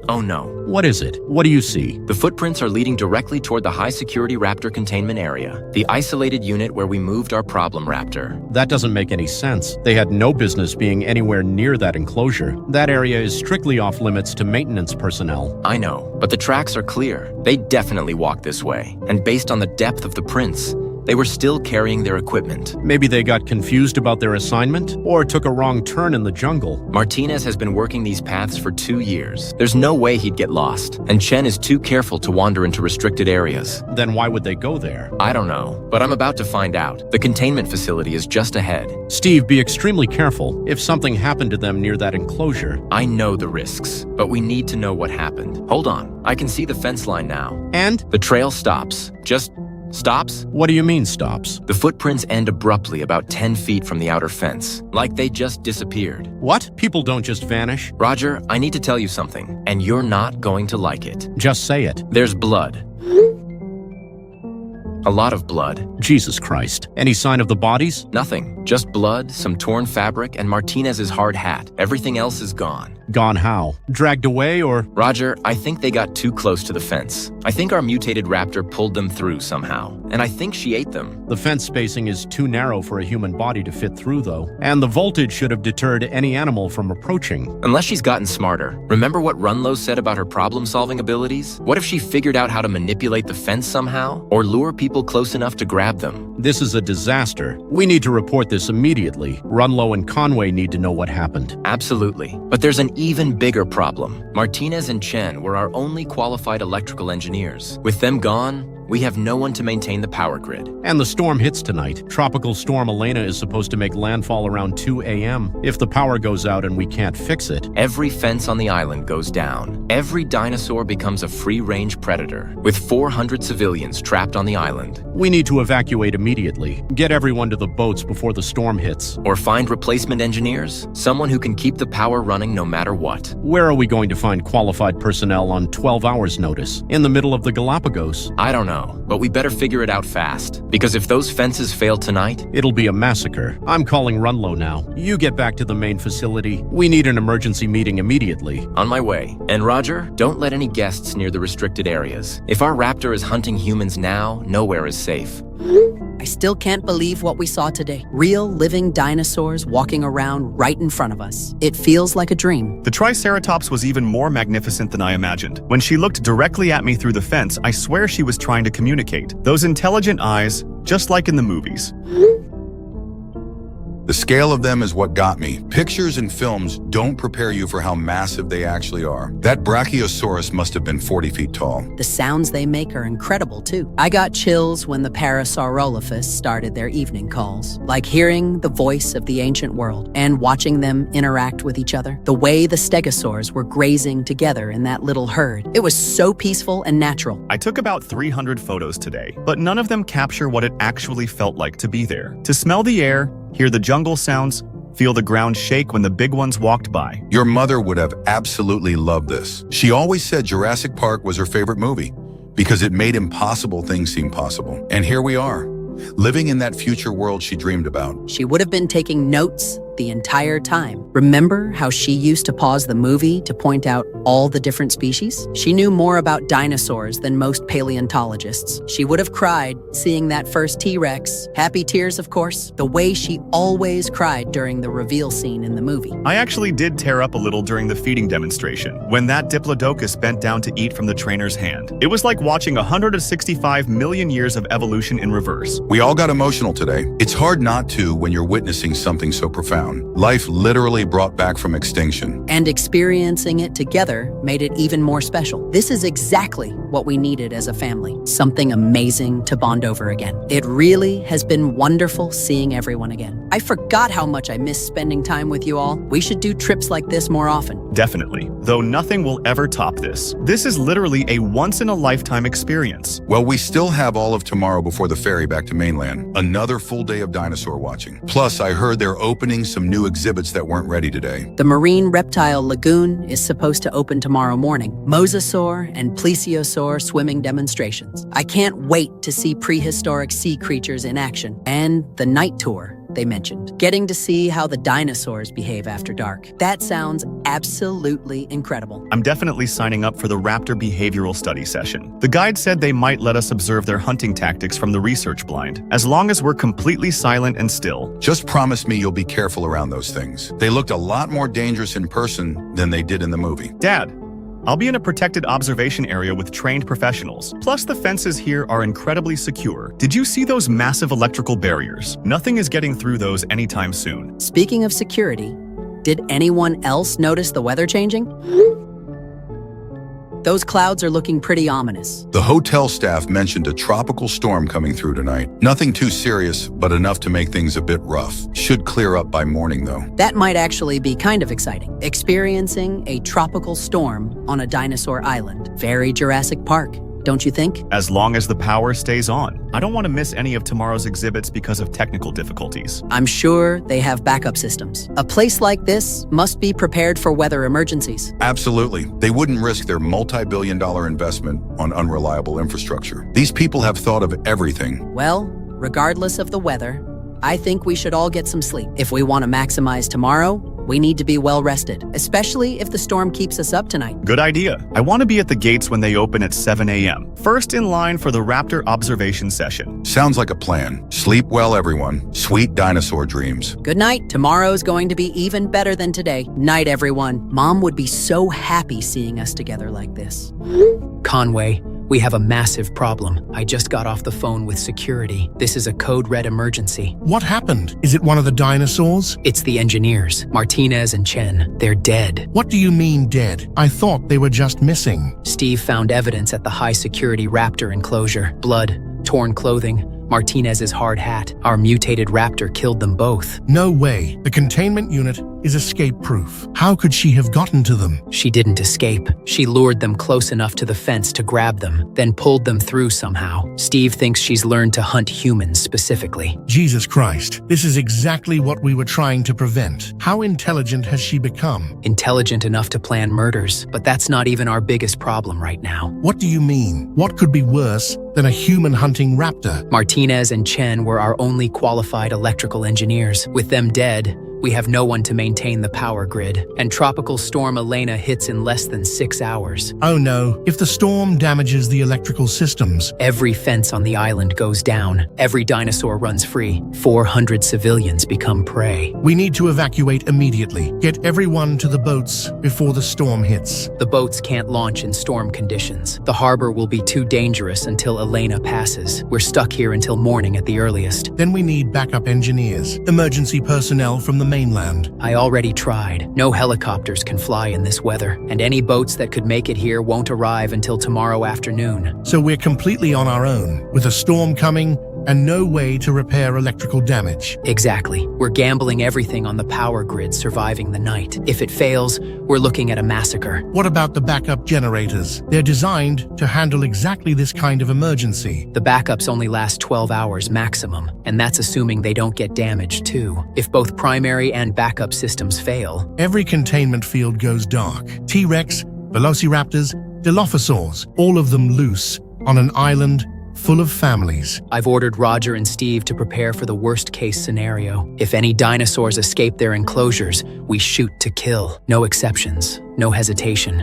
Oh no. What is it? What do you see? The footprints are leading directly toward the high-security Raptor containment area, the isolated unit where we moved our problem Raptor. That doesn't make any sense. They had no business being anywhere near that enclosure. That area is strictly off-limits to maintenance personnel. I know, but the tracks are clear. They definitely walked this way. And based on the depth of the prints, They were still carrying their equipment. Maybe they got confused about their assignment or took a wrong turn in the jungle. Martinez has been working these paths for 2 years. There's no way he'd get lost, and Chen is too careful to wander into restricted areas. Then why would they go there? I don't know, but I'm about to find out. The containment facility is just ahead. Steve, be extremely careful if something happened to them near that enclosure. I know the risks, but we need to know what happened. Hold on, I can see the fence line now. And? The trail stops. Just stops? What do you mean stops? The footprints end abruptly about 10 feet from the outer fence, like they just disappeared. What? People don't just vanish. Roger, I need to tell you something, and you're not going to like it. Just say it. There's blood. A lot of blood. Jesus Christ. Any sign of the bodies? Nothing. Just blood, some torn fabric, and Martinez's hard hat. Everything else is gone. Gone how? Dragged away or? Roger, I think they got too close to the fence. I think our mutated raptor pulled them through somehow, and I think she ate them. The fence spacing is too narrow for a human body to fit through, though. And the voltage should have deterred any animal from approaching. Unless she's gotten smarter. Remember what Runlow said about her problem-solving abilities? What if she figured out how to manipulate the fence somehow? Or lure people close enough to grab them? This is a disaster. We need to report this immediately. Runlow and Conway need to know what happened. Absolutely. But there's an even bigger problem. Martinez and Chen were our only qualified electrical engineers. With them gone, we have no one to maintain the power grid. And the storm hits tonight. Tropical storm Elena is supposed to make landfall around 2 a.m. If the power goes out and we can't fix it. Every fence on the island goes down. Every dinosaur becomes a free-range predator, with 400 civilians trapped on the island. We need to evacuate immediately. Get everyone to the boats before the storm hits. Or find replacement engineers, someone who can keep the power running no matter what. Where are we going to find qualified personnel on 12 hours notice? In the middle of the Galapagos? I don't know, but we better figure it out fast. Because if those fences fail tonight, it'll be a massacre. I'm calling Runlow now. You get back to the main facility. We need an emergency meeting immediately. On my way. And Roger, don't let any guests near the restricted areas. If our raptor is hunting humans now, nowhere is safe. I still can't believe what we saw today. Real living dinosaurs walking around right in front of us. It feels like a dream. The Triceratops was even more magnificent than I imagined. When she looked directly at me through the fence, I swear she was trying to communicate. Those intelligent eyes, just like in the movies. The scale of them is what got me. Pictures and films don't prepare you for how massive they actually are. That Brachiosaurus must have been 40 feet tall. The sounds they make are incredible, too. I got chills when the Parasaurolophus started their evening calls, like hearing the voice of the ancient world and watching them interact with each other. The way the stegosaurs were grazing together in that little herd. It was so peaceful and natural. I took about 300 photos today, but none of them capture what it actually felt like to be there. To smell the air, hear the jungle sounds, feel the ground shake when the big ones walked by. Your mother would have absolutely loved this. She always said Jurassic Park was her favorite movie because it made impossible things seem possible. And here we are, living in that future world she dreamed about. She would have been taking notes the entire time. Remember how she used to pause the movie to point out all the different species? She knew more about dinosaurs than most paleontologists. She would have cried seeing that first T-Rex. Happy tears, of course. The way she always cried during the reveal scene in the movie. I actually did tear up a little during the feeding demonstration, when that Diplodocus bent down to eat from the trainer's hand. It was like watching 165 million years of evolution in reverse. We all got emotional today. It's hard not to when you're witnessing something so profound. Life literally brought back from extinction. And experiencing it together made it even more special. This is exactly what we needed as a family. Something amazing to bond over again. It really has been wonderful seeing everyone again. I forgot how much I miss spending time with you all. We should do trips like this more often. Definitely, though nothing will ever top this. This is literally a once-in-a-lifetime experience. Well, we still have all of tomorrow before the ferry back to mainland. Another full day of dinosaur watching. Plus, I heard they're opening some new exhibits that weren't ready today. The Marine Reptile Lagoon is supposed to open tomorrow morning. Mosasaur and plesiosaur swimming demonstrations. I can't wait to see prehistoric sea creatures in action. And the night tour they mentioned. Getting to see how the dinosaurs behave after dark. That sounds absolutely incredible. I'm definitely signing up for the Raptor behavioral study session. The guide said they might let us observe their hunting tactics from the research blind, as long as we're completely silent and still. Just promise me you'll be careful around those things. They looked a lot more dangerous in person than they did in the movie. Dad, I'll be in a protected observation area with trained professionals. Plus, the fences here are incredibly secure. Did you see those massive electrical barriers? Nothing is getting through those anytime soon. Speaking of security, did anyone else notice the weather changing? Those clouds are looking pretty ominous. The hotel staff mentioned a tropical storm coming through tonight. Nothing too serious, but enough to make things a bit rough. Should clear up by morning, though. That might actually be kind of exciting. Experiencing a tropical storm on a dinosaur island. Very Jurassic Park, don't you think? As long as the power stays on. I don't want to miss any of tomorrow's exhibits because of technical difficulties. I'm sure they have backup systems. A place like this must be prepared for weather emergencies. Absolutely. They wouldn't risk their multi-billion-dollar investment on unreliable infrastructure. These people have thought of everything. Well, regardless of the weather, I think we should all get some sleep. If we want to maximize tomorrow, we need to be well rested, especially if the storm keeps us up tonight. Good idea. I want to be at the gates when they open at 7 a.m. First in line for the Raptor observation session. Sounds like a plan. Sleep well, everyone. Sweet dinosaur dreams. Good night. Tomorrow's going to be even better than today. Night, everyone. Mom would be so happy seeing us together like this. Conway, we have a massive problem. I just got off the phone with security. This is a code red emergency. What happened? Is it one of the dinosaurs? It's the engineers, Martinez and Chen. They're dead. What do you mean dead? I thought they were just missing. Steve found evidence at the high-security Raptor enclosure. Blood, torn clothing, Martinez's hard hat. Our mutated Raptor killed them both. No way. The containment unit is escape-proof. How could she have gotten to them? She didn't escape. She lured them close enough to the fence to grab them, then pulled them through somehow. Steve thinks she's learned to hunt humans specifically. Jesus Christ. This is exactly what we were trying to prevent. How intelligent has she become? Intelligent enough to plan murders, but that's not even our biggest problem right now. What do you mean? What could be worse than a human-hunting raptor? Martinez and Chen were our only qualified electrical engineers. With them dead, we have no one to maintain the power grid, and Tropical Storm Elena hits in less than 6 hours. Oh no, if the storm damages the electrical systems. Every fence on the island goes down. Every dinosaur runs free. 400 civilians become prey. We need to evacuate immediately. Get everyone to the boats before the storm hits. The boats can't launch in storm conditions. The harbor will be too dangerous until Elena passes. We're stuck here until morning at the earliest. Then we need backup engineers, emergency personnel from the mainland. I already tried. No helicopters can fly in this weather, and any boats that could make it here won't arrive until tomorrow afternoon. So we're completely on our own, with a storm coming and no way to repair electrical damage. Exactly. We're gambling everything on the power grid surviving the night. If it fails, we're looking at a massacre. What about the backup generators? They're designed to handle exactly this kind of emergency. The backups only last 12 hours maximum, and that's assuming they don't get damaged too. If both primary and backup systems fail, every containment field goes dark. T-Rex, Velociraptors, Dilophosaurs, all of them loose on an island full of families. I've ordered Roger and Steve to prepare for the worst-case scenario. If any dinosaurs escape their enclosures, we shoot to kill. No exceptions, no hesitation.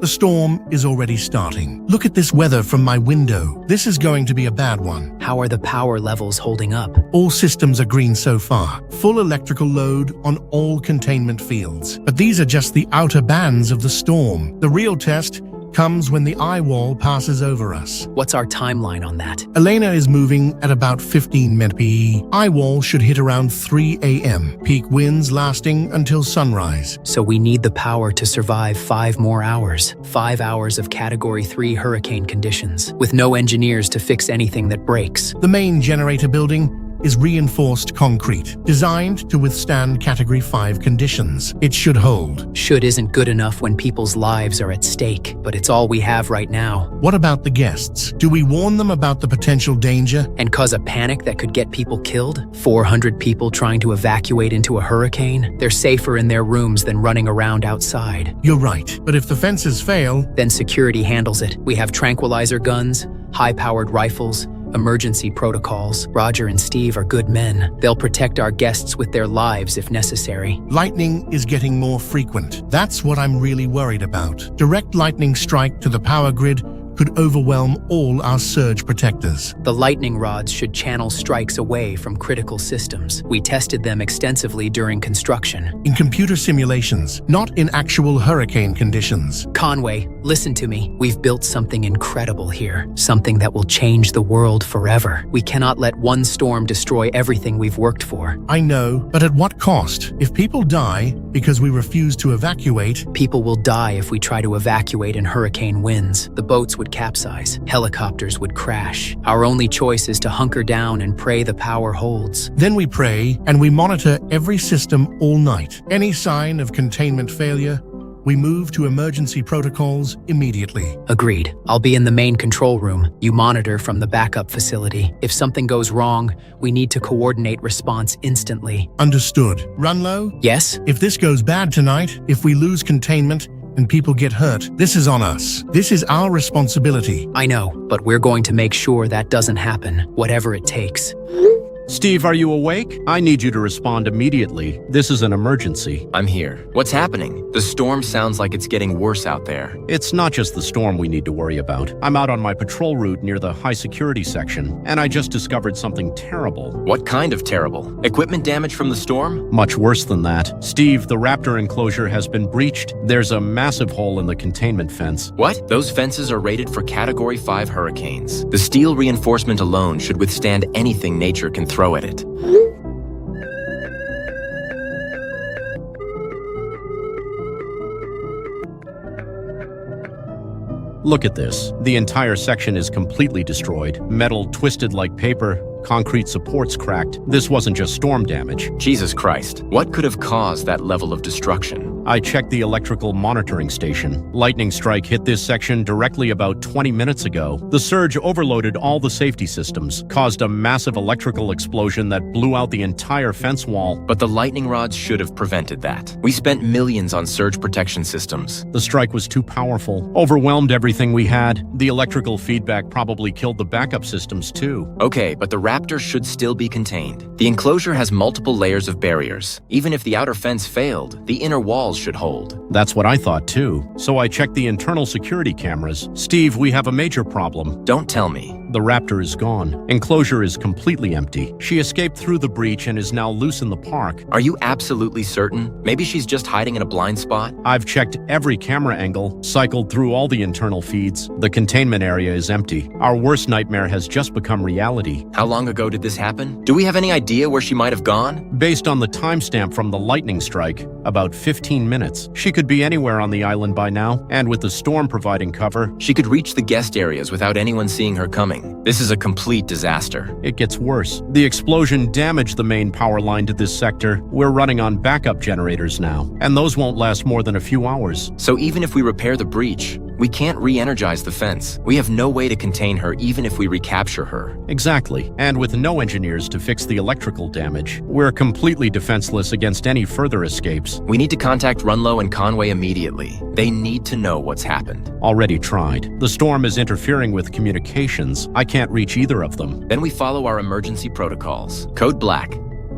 The storm is already starting. Look at this weather from my window. This is going to be a bad one. How are the power levels holding up? All systems are green so far. Full electrical load on all containment fields. But these are just the outer bands of the storm. The real test comes when the eye wall passes over us. What's our timeline on that? Elena is moving at about 15 mph. Eye wall should hit around 3 a.m. Peak winds lasting until sunrise. So we need the power to survive 5 more hours. 5 hours of Category 3 hurricane conditions, with no engineers to fix anything that breaks. The main generator building is reinforced concrete, designed to withstand Category 5 conditions. It should hold. Should isn't good enough when people's lives are at stake, but it's all we have right now. What about the guests? Do we warn them about the potential danger? And cause a panic that could get people killed? 400 people trying to evacuate into a hurricane? They're safer in their rooms than running around outside. You're right, but if the fences fail, then security handles it. We have tranquilizer guns, high-powered rifles, emergency protocols. Roger and Steve are good men. They'll protect our guests with their lives if necessary. Lightning is getting more frequent. That's what I'm really worried about. Direct lightning strike to the power grid could overwhelm all our surge protectors. The lightning rods should channel strikes away from critical systems. We tested them extensively during construction. In computer simulations, not in actual hurricane conditions. Conway, listen to me. We've built something incredible here. Something that will change the world forever. We cannot let one storm destroy everything we've worked for. I know, but at what cost? If people die because we refuse to evacuate, People will die if we try to evacuate in hurricane winds. The boats would capsize. Helicopters would crash. Our only choice is to hunker down and pray the power holds. then we pray and we monitor every system all night. Any sign of containment failure, we move to emergency protocols immediately. Agreed. I'll be in the main control room. You monitor from the backup facility. If something goes wrong, we need to coordinate response instantly. Understood. Runlow, Yes? if this goes bad tonight, if we lose containment and people get hurt, this is on us. This is our responsibility. I know, but we're going to make sure that doesn't happen, whatever it takes. Steve, are you awake? I need you to respond immediately. This is an emergency. I'm here. What's happening? The storm sounds like it's getting worse out there. It's not just the storm we need to worry about. I'm out on my patrol route near the high security section, and I just discovered something terrible. What kind of terrible? Equipment damage from the storm? Much worse than that. Steve, the Raptor enclosure has been breached. There's a massive hole in the containment fence. What? Those fences are rated for Category 5 hurricanes. The steel reinforcement alone should withstand anything nature can throw at it. Look at this. The entire section is completely destroyed. Metal twisted like paper. Concrete supports cracked. This wasn't just storm damage. Jesus Christ. What could have caused that level of destruction? I checked the electrical monitoring station. Lightning strike hit this section directly about 20 minutes ago. The surge overloaded all the safety systems, caused a massive electrical explosion that blew out the entire fence wall. But the lightning rods should have prevented that. We spent millions on surge protection systems. The strike was too powerful, overwhelmed everything we had. The electrical feedback probably killed the backup systems too. Okay, but the Raptor should still be contained. The enclosure has multiple layers of barriers. Even if the outer fence failed, the inner walls should hold. That's what I thought too. So I checked the internal security cameras. Steve, we have a major problem. Don't tell me. The Raptor is gone. Enclosure is completely empty. She escaped through the breach and is now loose in the park. Are you absolutely certain? Maybe she's just hiding in a blind spot? I've checked every camera angle, cycled through all the internal feeds. The containment area is empty. Our worst nightmare has just become reality. How long ago did this happen? Do we have any idea where she might have gone? Based on the timestamp from the lightning strike, about 15 minutes. She could be anywhere on the island by now, and with the storm providing cover, She could reach the guest areas without anyone seeing her coming. This is a complete disaster. it gets worse. The explosion damaged the main power line to this sector. We're running on backup generators now, and those won't last more than a few hours. So even if we repair the breach, we can't re-energize the fence. We have no way to contain her even if we recapture her. Exactly. And with no engineers to fix the electrical damage, we're completely defenseless against any further escapes. We need to contact Runlow and Conway immediately. They need to know what's happened. Already tried. The storm is interfering with communications. I can't reach either of them. Then we follow our emergency protocols. Code Black.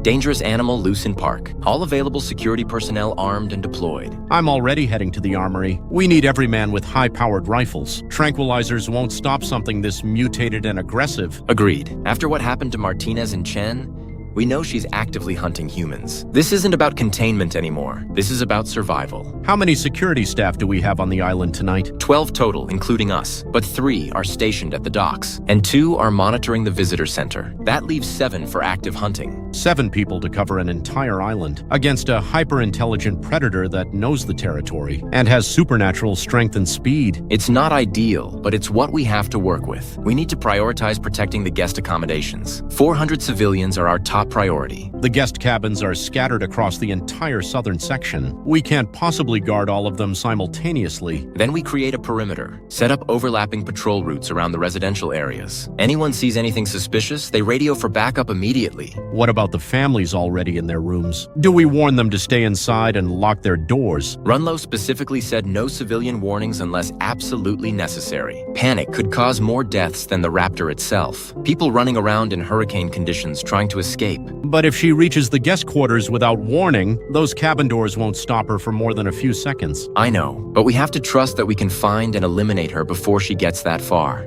Dangerous animal loose in park. All available security personnel armed and deployed. I'm already heading to the armory. We need every man with high-powered rifles. Tranquilizers won't stop something this mutated and aggressive. Agreed. After what happened to Martinez and Chen, we know she's actively hunting humans. This isn't about containment anymore. This is about survival. How many security staff do we have on the island tonight? 12 total, including us, but 3 are stationed at the docks, and 2 are monitoring the visitor center. That leaves 7 for active hunting. 7 people to cover an entire island against a hyper-intelligent predator that knows the territory and has supernatural strength and speed. It's not ideal, but it's what we have to work with. We need to prioritize protecting the guest accommodations. 400 civilians are our top priority. The guest cabins are scattered across the entire southern section. We can't possibly guard all of them simultaneously. Then we create a perimeter, set up overlapping patrol routes around the residential areas. Anyone sees anything suspicious, they radio for backup immediately. What about the families already in their rooms? Do we warn them to stay inside and lock their doors? Runlow specifically said no civilian warnings unless absolutely necessary. Panic could cause more deaths than the Raptor itself. People running around in hurricane conditions trying to escape. But if she reaches the guest quarters without warning, those cabin doors won't stop her for more than a few few seconds. I know, but we have to trust that we can find and eliminate her before she gets that far.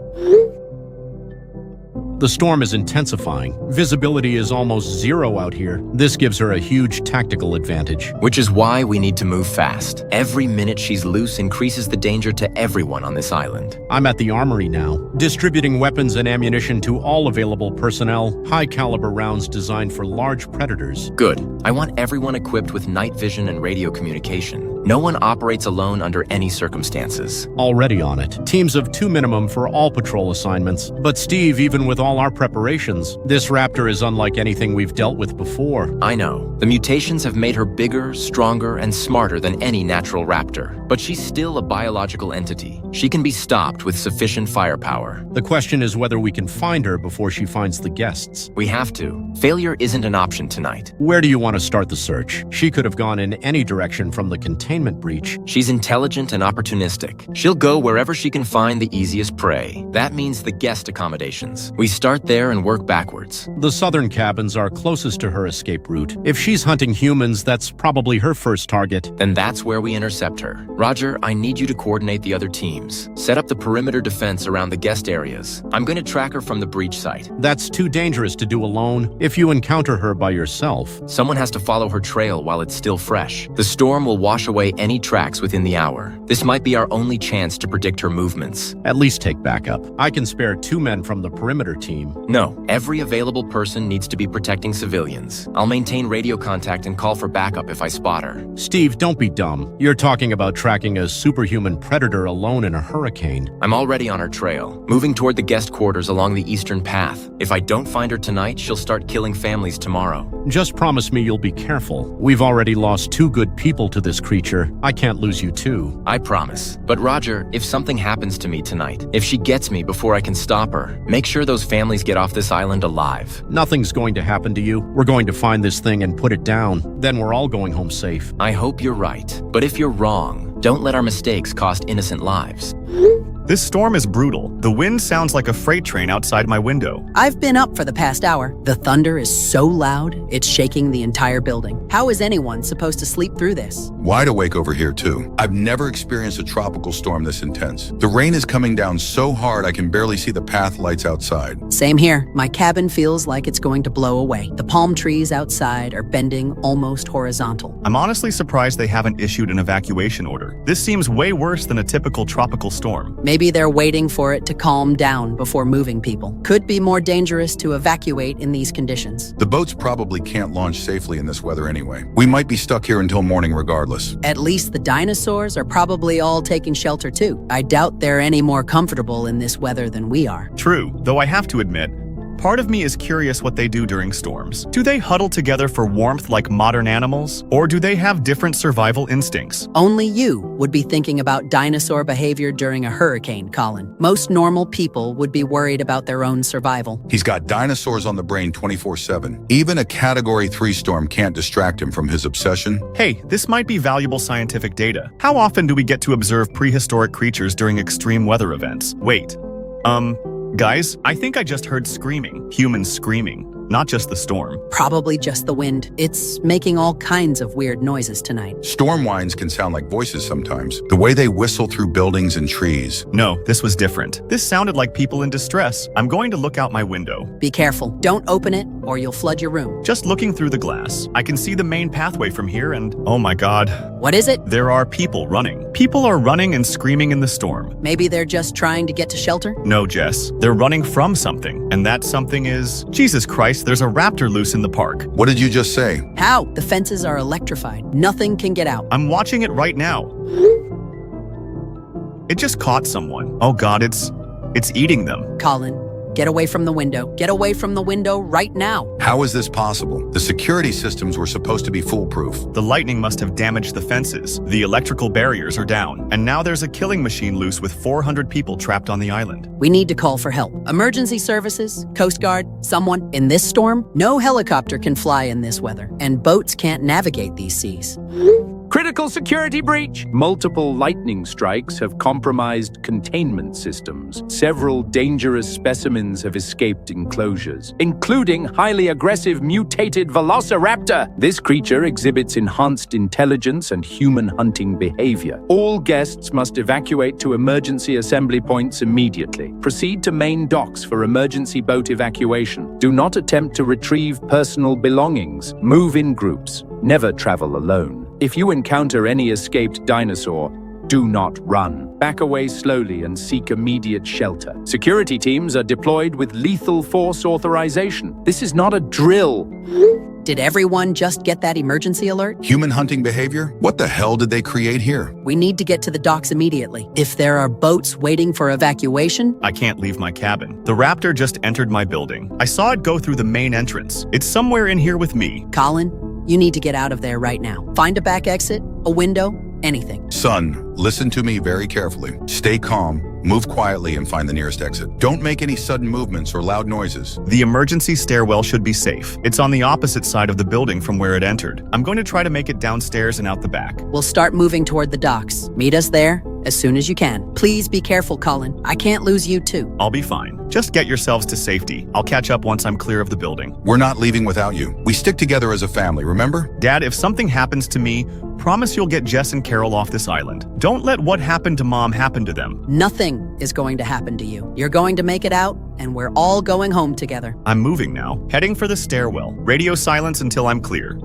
The storm is intensifying. Visibility is almost zero out here. This gives her a huge tactical advantage. Which is why we need to move fast. Every minute she's loose increases the danger to everyone on this island. I'm at the armory now, distributing weapons and ammunition to all available personnel, high-caliber rounds designed for large predators. Good. I want everyone equipped with night vision and radio communication. No one operates alone under any circumstances. Already on it. Teams of 2 minimum for all patrol assignments. But Steve, even with all our preparations, this Raptor is unlike anything we've dealt with before. I know. The mutations have made her bigger, stronger, and smarter than any natural Raptor. But she's still a biological entity. She can be stopped with sufficient firepower. The question is whether we can find her before she finds the guests. We have to. Failure isn't an option tonight. Where do you want to start the search? She could have gone in any direction from the containment breach. She's intelligent and opportunistic. She'll go wherever she can find the easiest prey. That means the guest accommodations. We start there and work backwards. The southern cabins are closest to her escape route. If she's hunting humans, that's probably her first target. Then that's where we intercept her. Roger, I need you to coordinate the other teams. Set up the perimeter defense around the guest areas. I'm going to track her from the breach site. That's too dangerous to do alone. If you encounter her by yourself, someone has to follow her trail while it's still fresh. The storm will wash away any tracks within the hour. This might be our only chance to predict her movements. At least take backup. I can spare 2 men from the perimeter team. No, every available person needs to be protecting civilians. I'll maintain radio contact and call for backup if I spot her. Steve, don't be dumb. You're talking about tracking a superhuman predator alone in a hurricane. I'm already on her trail, moving toward the guest quarters along the eastern path. If I don't find her tonight, she'll start killing families tomorrow. Just promise me you'll be careful. We've already lost 2 good people to this creature. I can't lose you too. I promise. But Roger, if something happens to me tonight, if she gets me before I can stop her, make sure those families get off this island alive. Nothing's going to happen to you. We're going to find this thing and put it down. Then we're all going home safe. I hope you're right. But if you're wrong, don't let our mistakes cost innocent lives. This storm is brutal. The wind sounds like a freight train outside my window. I've been up for the past hour. The thunder is so loud, it's shaking the entire building. How is anyone supposed to sleep through this? Wide awake over here, too. I've never experienced a tropical storm this intense. The rain is coming down so hard I can barely see the path lights outside. Same here. My cabin feels like it's going to blow away. The palm trees outside are bending almost horizontal. I'm honestly surprised they haven't issued an evacuation order. This seems way worse than a typical tropical storm. Maybe they're waiting for it to calm down before moving people. Could be more dangerous to evacuate in these conditions. The boats probably can't launch safely in this weather anyway. We might be stuck here until morning regardless. At least the dinosaurs are probably all taking shelter too. I doubt they're any more comfortable in this weather than we are. True, though I have to admit, part of me is curious what they do during storms. Do they huddle together for warmth like modern animals? Or do they have different survival instincts? Only you would be thinking about dinosaur behavior during a hurricane, Colin. Most normal people would be worried about their own survival. He's got dinosaurs on the brain 24/7. Even a Category 3 storm can't distract him from his obsession. Hey, this might be valuable scientific data. How often do we get to observe prehistoric creatures during extreme weather events? Wait, guys, I think I just heard screaming. Humans screaming, not just the storm. Probably just the wind. It's making all kinds of weird noises tonight. Storm whines can sound like voices sometimes, the way they whistle through buildings and trees. No, this was different. This sounded like people in distress. I'm going to look out my window. Be careful. Don't open it or you'll flood your room. Just looking through the glass, I can see the main pathway from here and, oh my god. What is it? There are people running. People are running and screaming in the storm. Maybe they're just trying to get to shelter? No, Jess. They're running from something. And that something is... Jesus Christ, there's a raptor loose in the park. What did you just say? How? The fences are electrified. Nothing can get out. I'm watching it right now. It just caught someone. Oh god, it's eating them. Colin, get away from the window. Get away from the window right now. How is this possible? The security systems were supposed to be foolproof. The lightning must have damaged the fences. The electrical barriers are down. And now there's a killing machine loose with 400 people trapped on the island. We need to call for help. Emergency services, Coast Guard, someone. In this storm, no helicopter can fly in this weather, and boats can't navigate these seas. Critical security breach! Multiple lightning strikes have compromised containment systems. Several dangerous specimens have escaped enclosures, including highly aggressive mutated velociraptor. This creature exhibits enhanced intelligence and human hunting behavior. All guests must evacuate to emergency assembly points immediately. Proceed to main docks for emergency boat evacuation. Do not attempt to retrieve personal belongings. Move in groups. Never travel alone. If you encounter any escaped dinosaur, do not run. Back away slowly and seek immediate shelter. Security teams are deployed with lethal force authorization. This is not a drill. Did everyone just get that emergency alert? Human hunting behavior? What the hell did they create here? We need to get to the docks immediately. If there are boats waiting for evacuation, I can't leave my cabin. The Raptor just entered my building. I saw it go through the main entrance. It's somewhere in here with me. Colin, you need to get out of there right now. Find a back exit, a window, anything. Son, listen to me very carefully. Stay calm, move quietly, and find the nearest exit. Don't make any sudden movements or loud noises. The emergency stairwell should be safe. It's on the opposite side of the building from where it entered. I'm going to try to make it downstairs and out the back. We'll start moving toward the docks. Meet us there as soon as you can. Please be careful, Colin. I can't lose you too. I'll be fine. Just get yourselves to safety. I'll catch up once I'm clear of the building. We're not leaving without you. We stick together as a family, remember? Dad, if something happens to me, promise you'll get Jess and Carol off this island. Don't let what happened to Mom happen to them. Nothing is going to happen to you. You're going to make it out, and we're all going home together. I'm moving now, heading for the stairwell. Radio silence until I'm clear.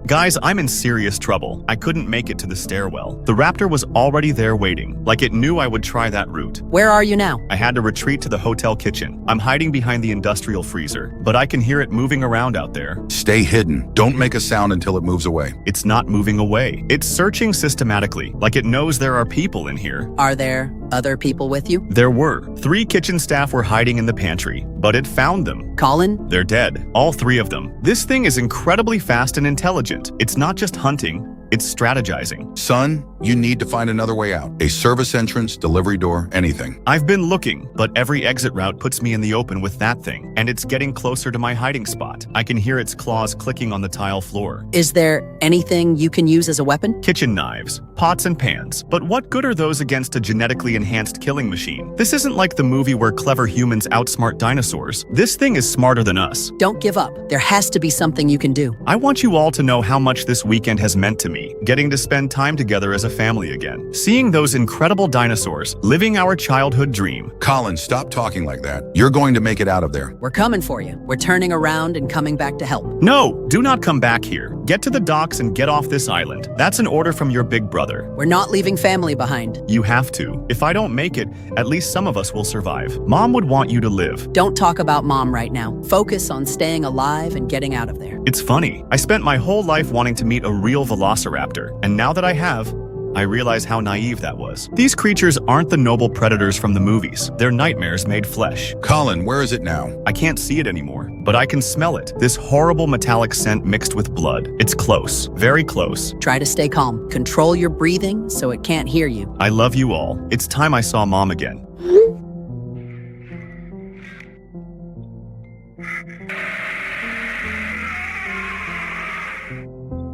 Guys, I'm in serious trouble. I couldn't make it to the stairwell. The Raptor was already there waiting, like it knew I would try that route. Where are you now? I had to retreat to the hotel kitchen. I'm hiding behind the industrial freezer, but I can hear it moving around out there. Stay hidden. Don't make a sound until it moves away. It's not moving away. It's searching systematically, like it knows there are people in here. Are there other people with you? There were. 3 kitchen staff were hiding in the pantry, but it found them. Colin? They're dead. All 3 of them. This thing is incredibly fast and intelligent. It's not just hunting, it's strategizing. Son, you need to find another way out. A service entrance, delivery door, anything. I've been looking, but every exit route puts me in the open with that thing, and it's getting closer to my hiding spot. I can hear its claws clicking on the tile floor. Is there anything you can use as a weapon? Kitchen knives, pots and pans. But what good are those against a genetically enhanced killing machine? This isn't like the movie where clever humans outsmart dinosaurs. This thing is smarter than us. Don't give up. There has to be something you can do. I want you all to know how much this weekend has meant to me. Getting to spend time together as a family again. Seeing those incredible dinosaurs, living our childhood dream. Colin, stop talking like that. You're going to make it out of there. We're coming for you. We're turning around and coming back to help. No, do not come back here. Get to the docks and get off this island. That's an order from your big brother. We're not leaving family behind. You have to. If I don't make it, at least some of us will survive. Mom would want you to live. Don't talk about Mom right now. Focus on staying alive and getting out of there. It's funny. I spent my whole life wanting to meet a real velociraptor, and now that I have, I realize how naive that was. These creatures aren't the noble predators from the movies. They're nightmares made flesh. Colin, where is it now? I can't see it anymore, but I can smell it. This horrible metallic scent mixed with blood. It's close, very close. Try to stay calm. Control your breathing so it can't hear you. I love you all. It's time I saw Mom again.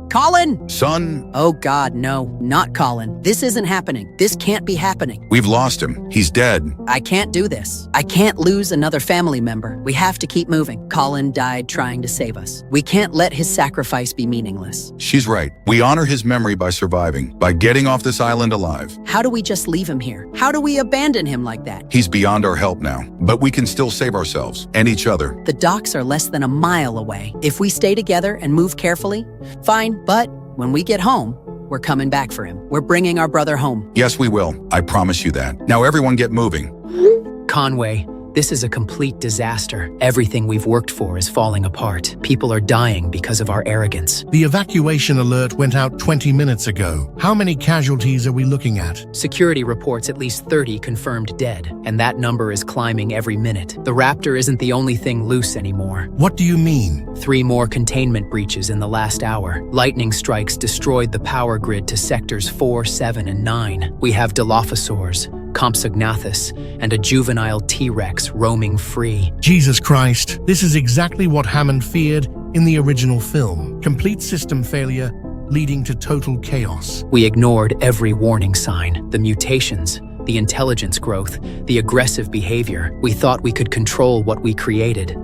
Colin! Son, Oh God, no, not Colin. This isn't happening. This can't be happening. we've lost him. He's dead. I can't do this. I can't lose another family member. We have to keep moving. Colin died trying to save us. We can't let his sacrifice be meaningless. She's right. We honor his memory by surviving, by getting off this island alive. How do we just leave him here? How do we abandon him like that? He's beyond our help now, but we can still save ourselves and each other. The docks are less than a mile away. If we stay together and move carefully, fine. But when we get home, we're coming back for him. We're bringing our brother home. Yes, we will. I promise you that. Now everyone get moving. Conway, this is a complete disaster. Everything we've worked for is falling apart. People are dying because of our arrogance. The evacuation alert went out 20 minutes ago. How many casualties are we looking at? Security reports at least 30 confirmed dead, and that number is climbing every minute. The Raptor isn't the only thing loose anymore. What do you mean? 3 more containment breaches in the last hour. Lightning strikes destroyed the power grid to sectors 4, 7, and 9. We have Dilophosaurs, Compsognathus, and a juvenile T-Rex roaming free. Jesus Christ, this is exactly what Hammond feared in the original film. Complete system failure, leading to total chaos. We ignored every warning sign, the mutations, the intelligence growth, the aggressive behavior. We thought we could control what we created.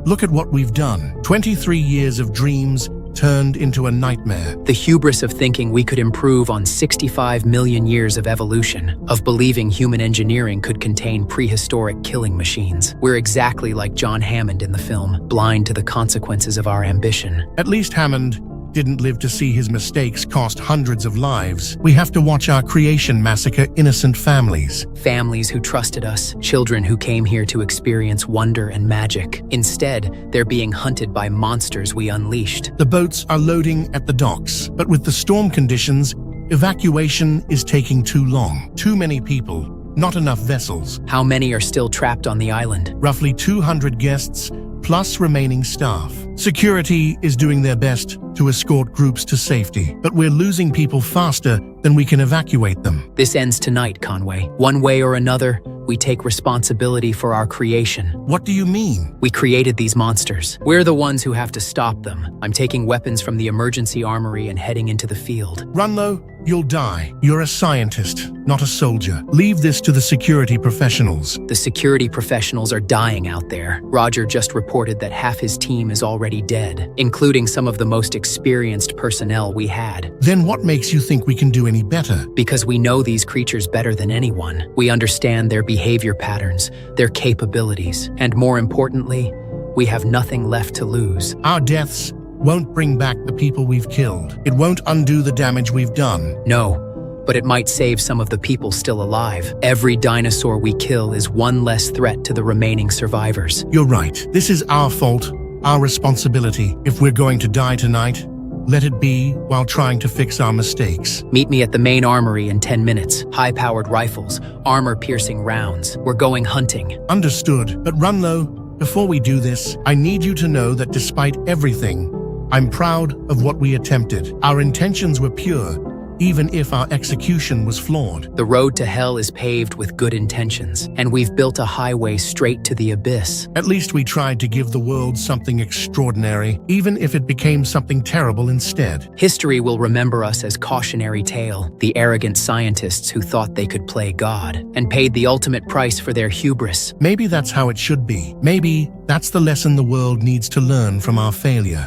Look at what we've done. 23 years of dreams turned into a nightmare. The hubris of thinking we could improve on 65 million years of evolution, of believing human engineering could contain prehistoric killing machines. We're exactly like John Hammond in the film, blind to the consequences of our ambition. At least Hammond didn't live to see his mistakes cost hundreds of lives. We have to watch our creation massacre innocent families. Families who trusted us, children who came here to experience wonder and magic. Instead, they're being hunted by monsters we unleashed. The boats are loading at the docks, but with the storm conditions, evacuation is taking too long. Too many people, not enough vessels. How many are still trapped on the island? Roughly 200 guests, plus remaining staff. Security is doing their best to escort groups to safety, but we're losing people faster than we can evacuate them. This ends tonight, Conway. One way or another, we take responsibility for our creation. What do you mean? We created these monsters. We're the ones who have to stop them. I'm taking weapons from the emergency armory and heading into the field. Runlow, you'll die. You're a scientist, not a soldier. Leave this to the security professionals. The security professionals are dying out there. Roger just reported that half his team is already dead, including some of the most experienced personnel we had. Then what makes you think we can do any better? Because we know these creatures better than anyone. We understand their behavior patterns, their capabilities, and more importantly, we have nothing left to lose. Our deaths won't bring back the people we've killed. It won't undo the damage we've done. No, but it might save some of the people still alive. Every dinosaur we kill is one less threat to the remaining survivors. You're right. This is our fault, our responsibility. If we're going to die tonight, let it be while trying to fix our mistakes. Meet me at the main armory in 10 minutes. High-powered rifles, armor-piercing rounds. We're going hunting. Understood. But Runlow, before we do this, I need you to know that despite everything, I'm proud of what we attempted. Our intentions were pure, even if our execution was flawed. The road to hell is paved with good intentions, and we've built a highway straight to the abyss. At least we tried to give the world something extraordinary, even if it became something terrible instead. History will remember us as cautionary tale, the arrogant scientists who thought they could play God, and paid the ultimate price for their hubris. Maybe that's how it should be. Maybe that's the lesson the world needs to learn from our failure.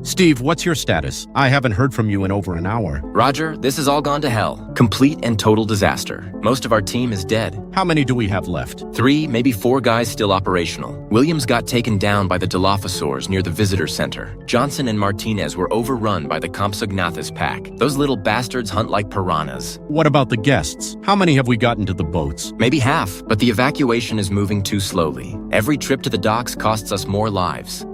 Steve, what's your status? I haven't heard from you in over an hour. Roger, this has all gone to hell. Complete and total disaster. Most of our team is dead. How many do we have left? 3, maybe 4 guys still operational. Williams got taken down by the Dilophosaurs near the visitor center. Johnson and Martinez were overrun by the Compsognathus pack. Those little bastards hunt like piranhas. What about the guests? How many have we gotten to the boats? Maybe half, but the evacuation is moving too slowly. Every trip to the docks costs us more lives.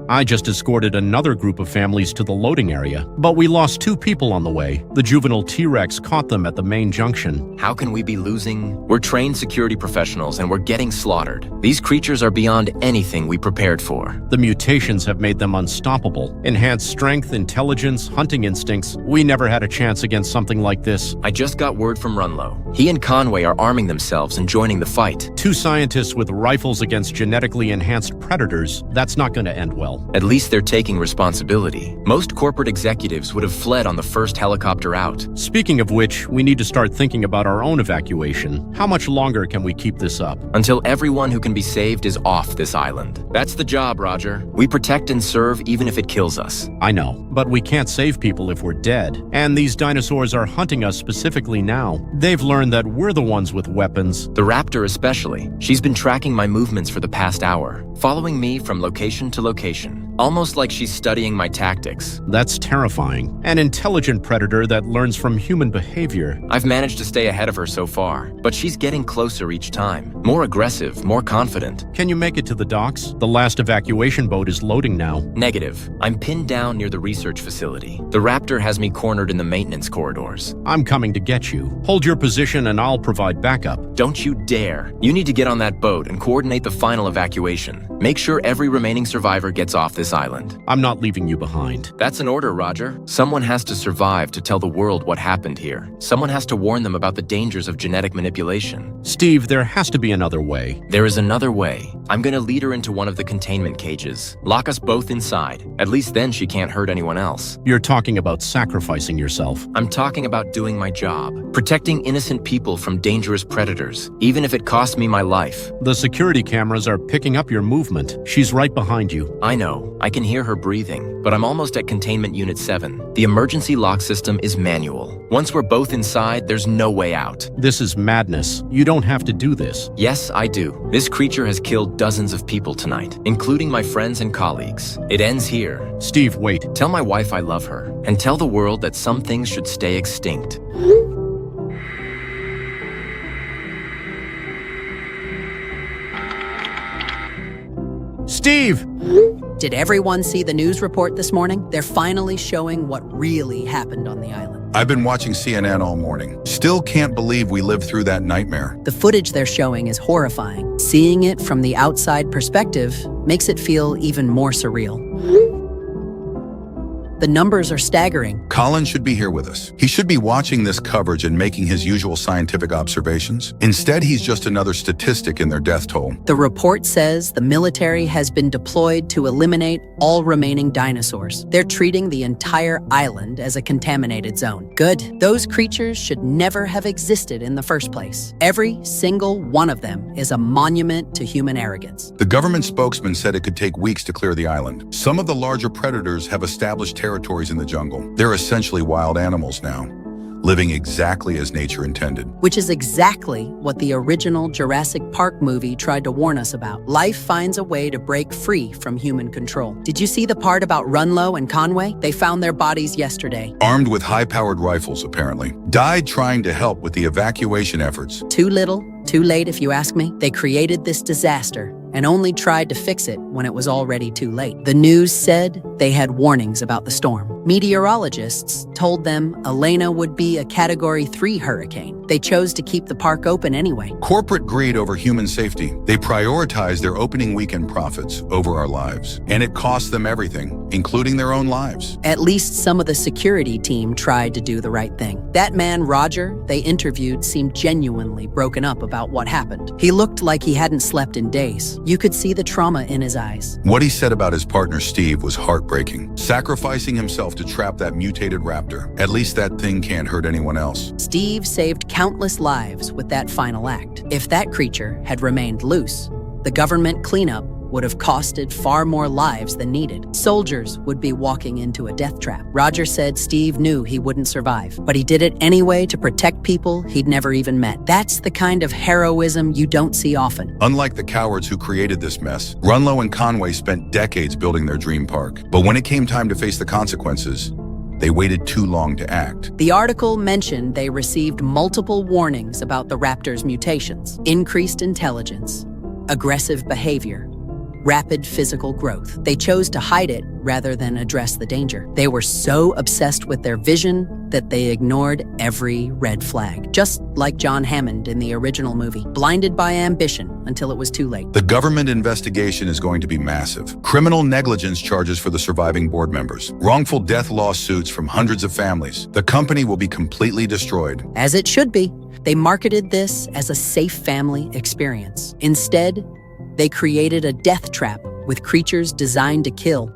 I just escorted another group of families to the loading area, but we lost 2 people on the way. The juvenile T-Rex caught them at the main junction. How can we be losing? We're trained security professionals and we're getting slaughtered. These creatures are beyond anything we prepared for. The mutations have made them unstoppable. Enhanced strength, intelligence, hunting instincts. We never had a chance against something like this. I just got word from Runlow. He and Conway are arming themselves and joining the fight. 2 scientists with rifles against genetically enhanced predators. That's not going to end well. At least they're taking responsibility. Most corporate executives would have fled on the first helicopter out. Speaking of which, we need to start thinking about our own evacuation. How much longer can we keep this up? Until everyone who can be saved is off this island. That's the job, Roger. We protect and serve even if it kills us. I know, but we can't save people if we're dead. And these dinosaurs are hunting us specifically now. They've learned that we're the ones with weapons. The Raptor especially. She's been tracking my movements for the past hour, following me from location to location. Almost like she's studying my tactics. That's terrifying. An intelligent predator that learns from human behavior. I've managed to stay ahead of her so far, but she's getting closer each time. More aggressive, more confident. Can you make it to the docks? The last evacuation boat is loading now. Negative. I'm pinned down near the research facility. The Raptor has me cornered in the maintenance corridors. I'm coming to get you. Hold your position and I'll provide backup. Don't you dare. You need to get on that boat and coordinate the final evacuation. Make sure every remaining survivor gets off this island. I'm not leaving you behind. That's an order, Roger. Someone has to survive to tell the world what happened here. Someone has to warn them about the dangers of genetic manipulation. Steve, there has to be another way. There is another way. I'm gonna lead her into one of the containment cages. Lock us both inside. At least then she can't hurt anyone else. You're talking about sacrificing yourself. I'm talking about doing my job. Protecting innocent people from dangerous predators, even if it costs me my life. The security cameras are picking up your movement. She's right behind you. I know. I can hear her breathing. But I'm almost at Containment Unit 7. The emergency lock system is manual. Once we're both inside, there's no way out. This is madness. You don't have to do this. Yes, I do. This creature has killed dozens of people tonight, including my friends and colleagues. It ends here. Steve, wait. Tell my wife I love her, and tell the world that some things should stay extinct. Steve! Did everyone see the news report this morning? They're finally showing what really happened on the island. I've been watching CNN all morning. Still can't believe we lived through that nightmare. The footage they're showing is horrifying. Seeing it from the outside perspective makes it feel even more surreal. The numbers are staggering. Colin should be here with us. He should be watching this coverage and making his usual scientific observations. Instead, he's just another statistic in their death toll. The report says the military has been deployed to eliminate all remaining dinosaurs. They're treating the entire island as a contaminated zone. Good. Those creatures should never have existed in the first place. Every single one of them is a monument to human arrogance. The government spokesman said it could take weeks to clear the island. Some of the larger predators have established territories in the jungle. They're essentially wild animals now, living exactly as nature intended. Which is exactly what the original Jurassic Park movie tried to warn us about. Life finds a way to break free from human control. Did you see the part about Runlow and Conway? They found their bodies yesterday. Armed with high-powered rifles, apparently. Died trying to help with the evacuation efforts. Too little, too late, if you ask me. They created this disaster and only tried to fix it when it was already too late. The news said they had warnings about the storm. Meteorologists told them Elena would be a Category 3 hurricane. They chose to keep the park open anyway. Corporate greed over human safety. They prioritize their opening weekend profits over our lives. And it costs them everything, including their own lives. At least some of the security team tried to do the right thing. That man, Roger, they interviewed seemed genuinely broken up about what happened. He looked like he hadn't slept in days. You could see the trauma in his eyes. What he said about his partner Steve was heartbreaking. Sacrificing himself to trap that mutated raptor. At least that thing can't hurt anyone else. Steve saved countless lives with that final act. If that creature had remained loose, the government cleanup would have costed far more lives than needed. Soldiers would be walking into a death trap. Roger said Steve knew he wouldn't survive, but he did it anyway to protect people he'd never even met. That's the kind of heroism you don't see often. Unlike the cowards who created this mess, Runlow and Conway spent decades building their dream park. But when it came time to face the consequences, they waited too long to act. The article mentioned they received multiple warnings about the Raptor's mutations, increased intelligence, aggressive behavior, rapid physical growth. They chose to hide it rather than address the danger. They were so obsessed with their vision that they ignored every red flag. Just like John Hammond in the original movie, blinded by ambition until it was too late. The government investigation is going to be massive. Criminal negligence charges for the surviving board members. Wrongful death lawsuits from hundreds of families. The company will be completely destroyed. As it should be. They marketed this as a safe family experience. Instead, they created a death trap with creatures designed to kill.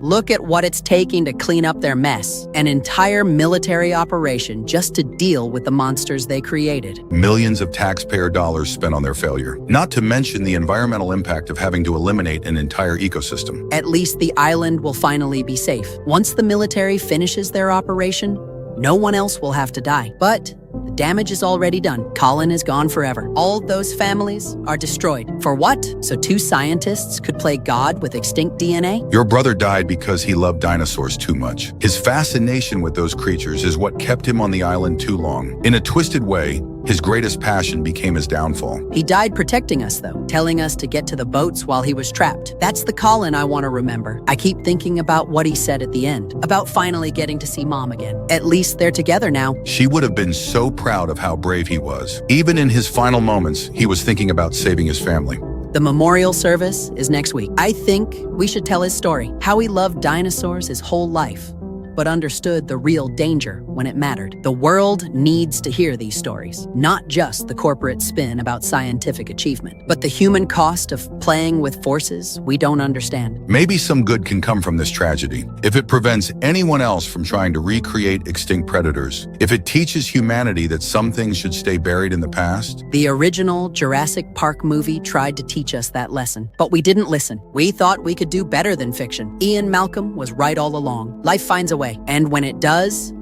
Look at what it's taking to clean up their mess. An entire military operation just to deal with the monsters they created. Millions of taxpayer dollars spent on their failure. Not to mention the environmental impact of having to eliminate an entire ecosystem. At least the island will finally be safe. Once the military finishes their operation, no one else will have to die. But the damage is already done. Colin is gone forever. All those families are destroyed. For what? So two scientists could play God with extinct DNA? Your brother died because he loved dinosaurs too much. His fascination with those creatures is what kept him on the island too long. In a twisted way, his greatest passion became his downfall. He died protecting us, though, telling us to get to the boats while he was trapped. That's the Colin I want to remember. I keep thinking about what he said at the end, about finally getting to see Mom again. At least they're together now. She would have been so proud of how brave he was. Even in his final moments, he was thinking about saving his family. The memorial service is next week. I think we should tell his story, how he loved dinosaurs his whole life, but understood the real danger when it mattered. The world needs to hear these stories, not just the corporate spin about scientific achievement, but the human cost of playing with forces we don't understand. Maybe some good can come from this tragedy. If it prevents anyone else from trying to recreate extinct predators, if it teaches humanity that some things should stay buried in the past. The original Jurassic Park movie tried to teach us that lesson, but we didn't listen. We thought we could do better than fiction. Ian Malcolm was right all along. Life finds a way, and when it does,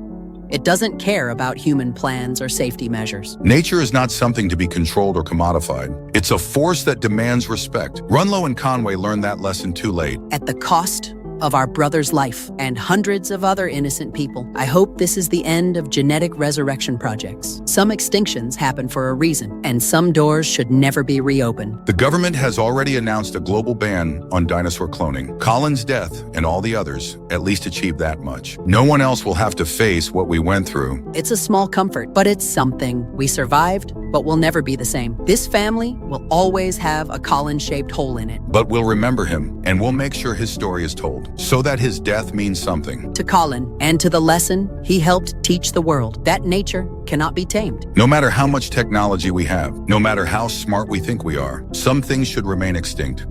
it doesn't care about human plans or safety measures. Nature is not something to be controlled or commodified. It's a force that demands respect. Runlow and Conway learned that lesson too late. At the cost of our brother's life and hundreds of other innocent people. I hope this is the end of genetic resurrection projects. Some extinctions happen for a reason, and some doors should never be reopened. The government has already announced a global ban on dinosaur cloning. Colin's death and all the others at least achieved that much. No one else will have to face what we went through. It's a small comfort, but it's something. We survived, but we'll never be the same. This family will always have a Colin-shaped hole in it. But we'll remember him, and we'll make sure his story is told, so that his death means something. To Colin, and to the lesson he helped teach the world, that nature cannot be tamed. No matter how much technology we have, no matter how smart we think we are, some things should remain extinct.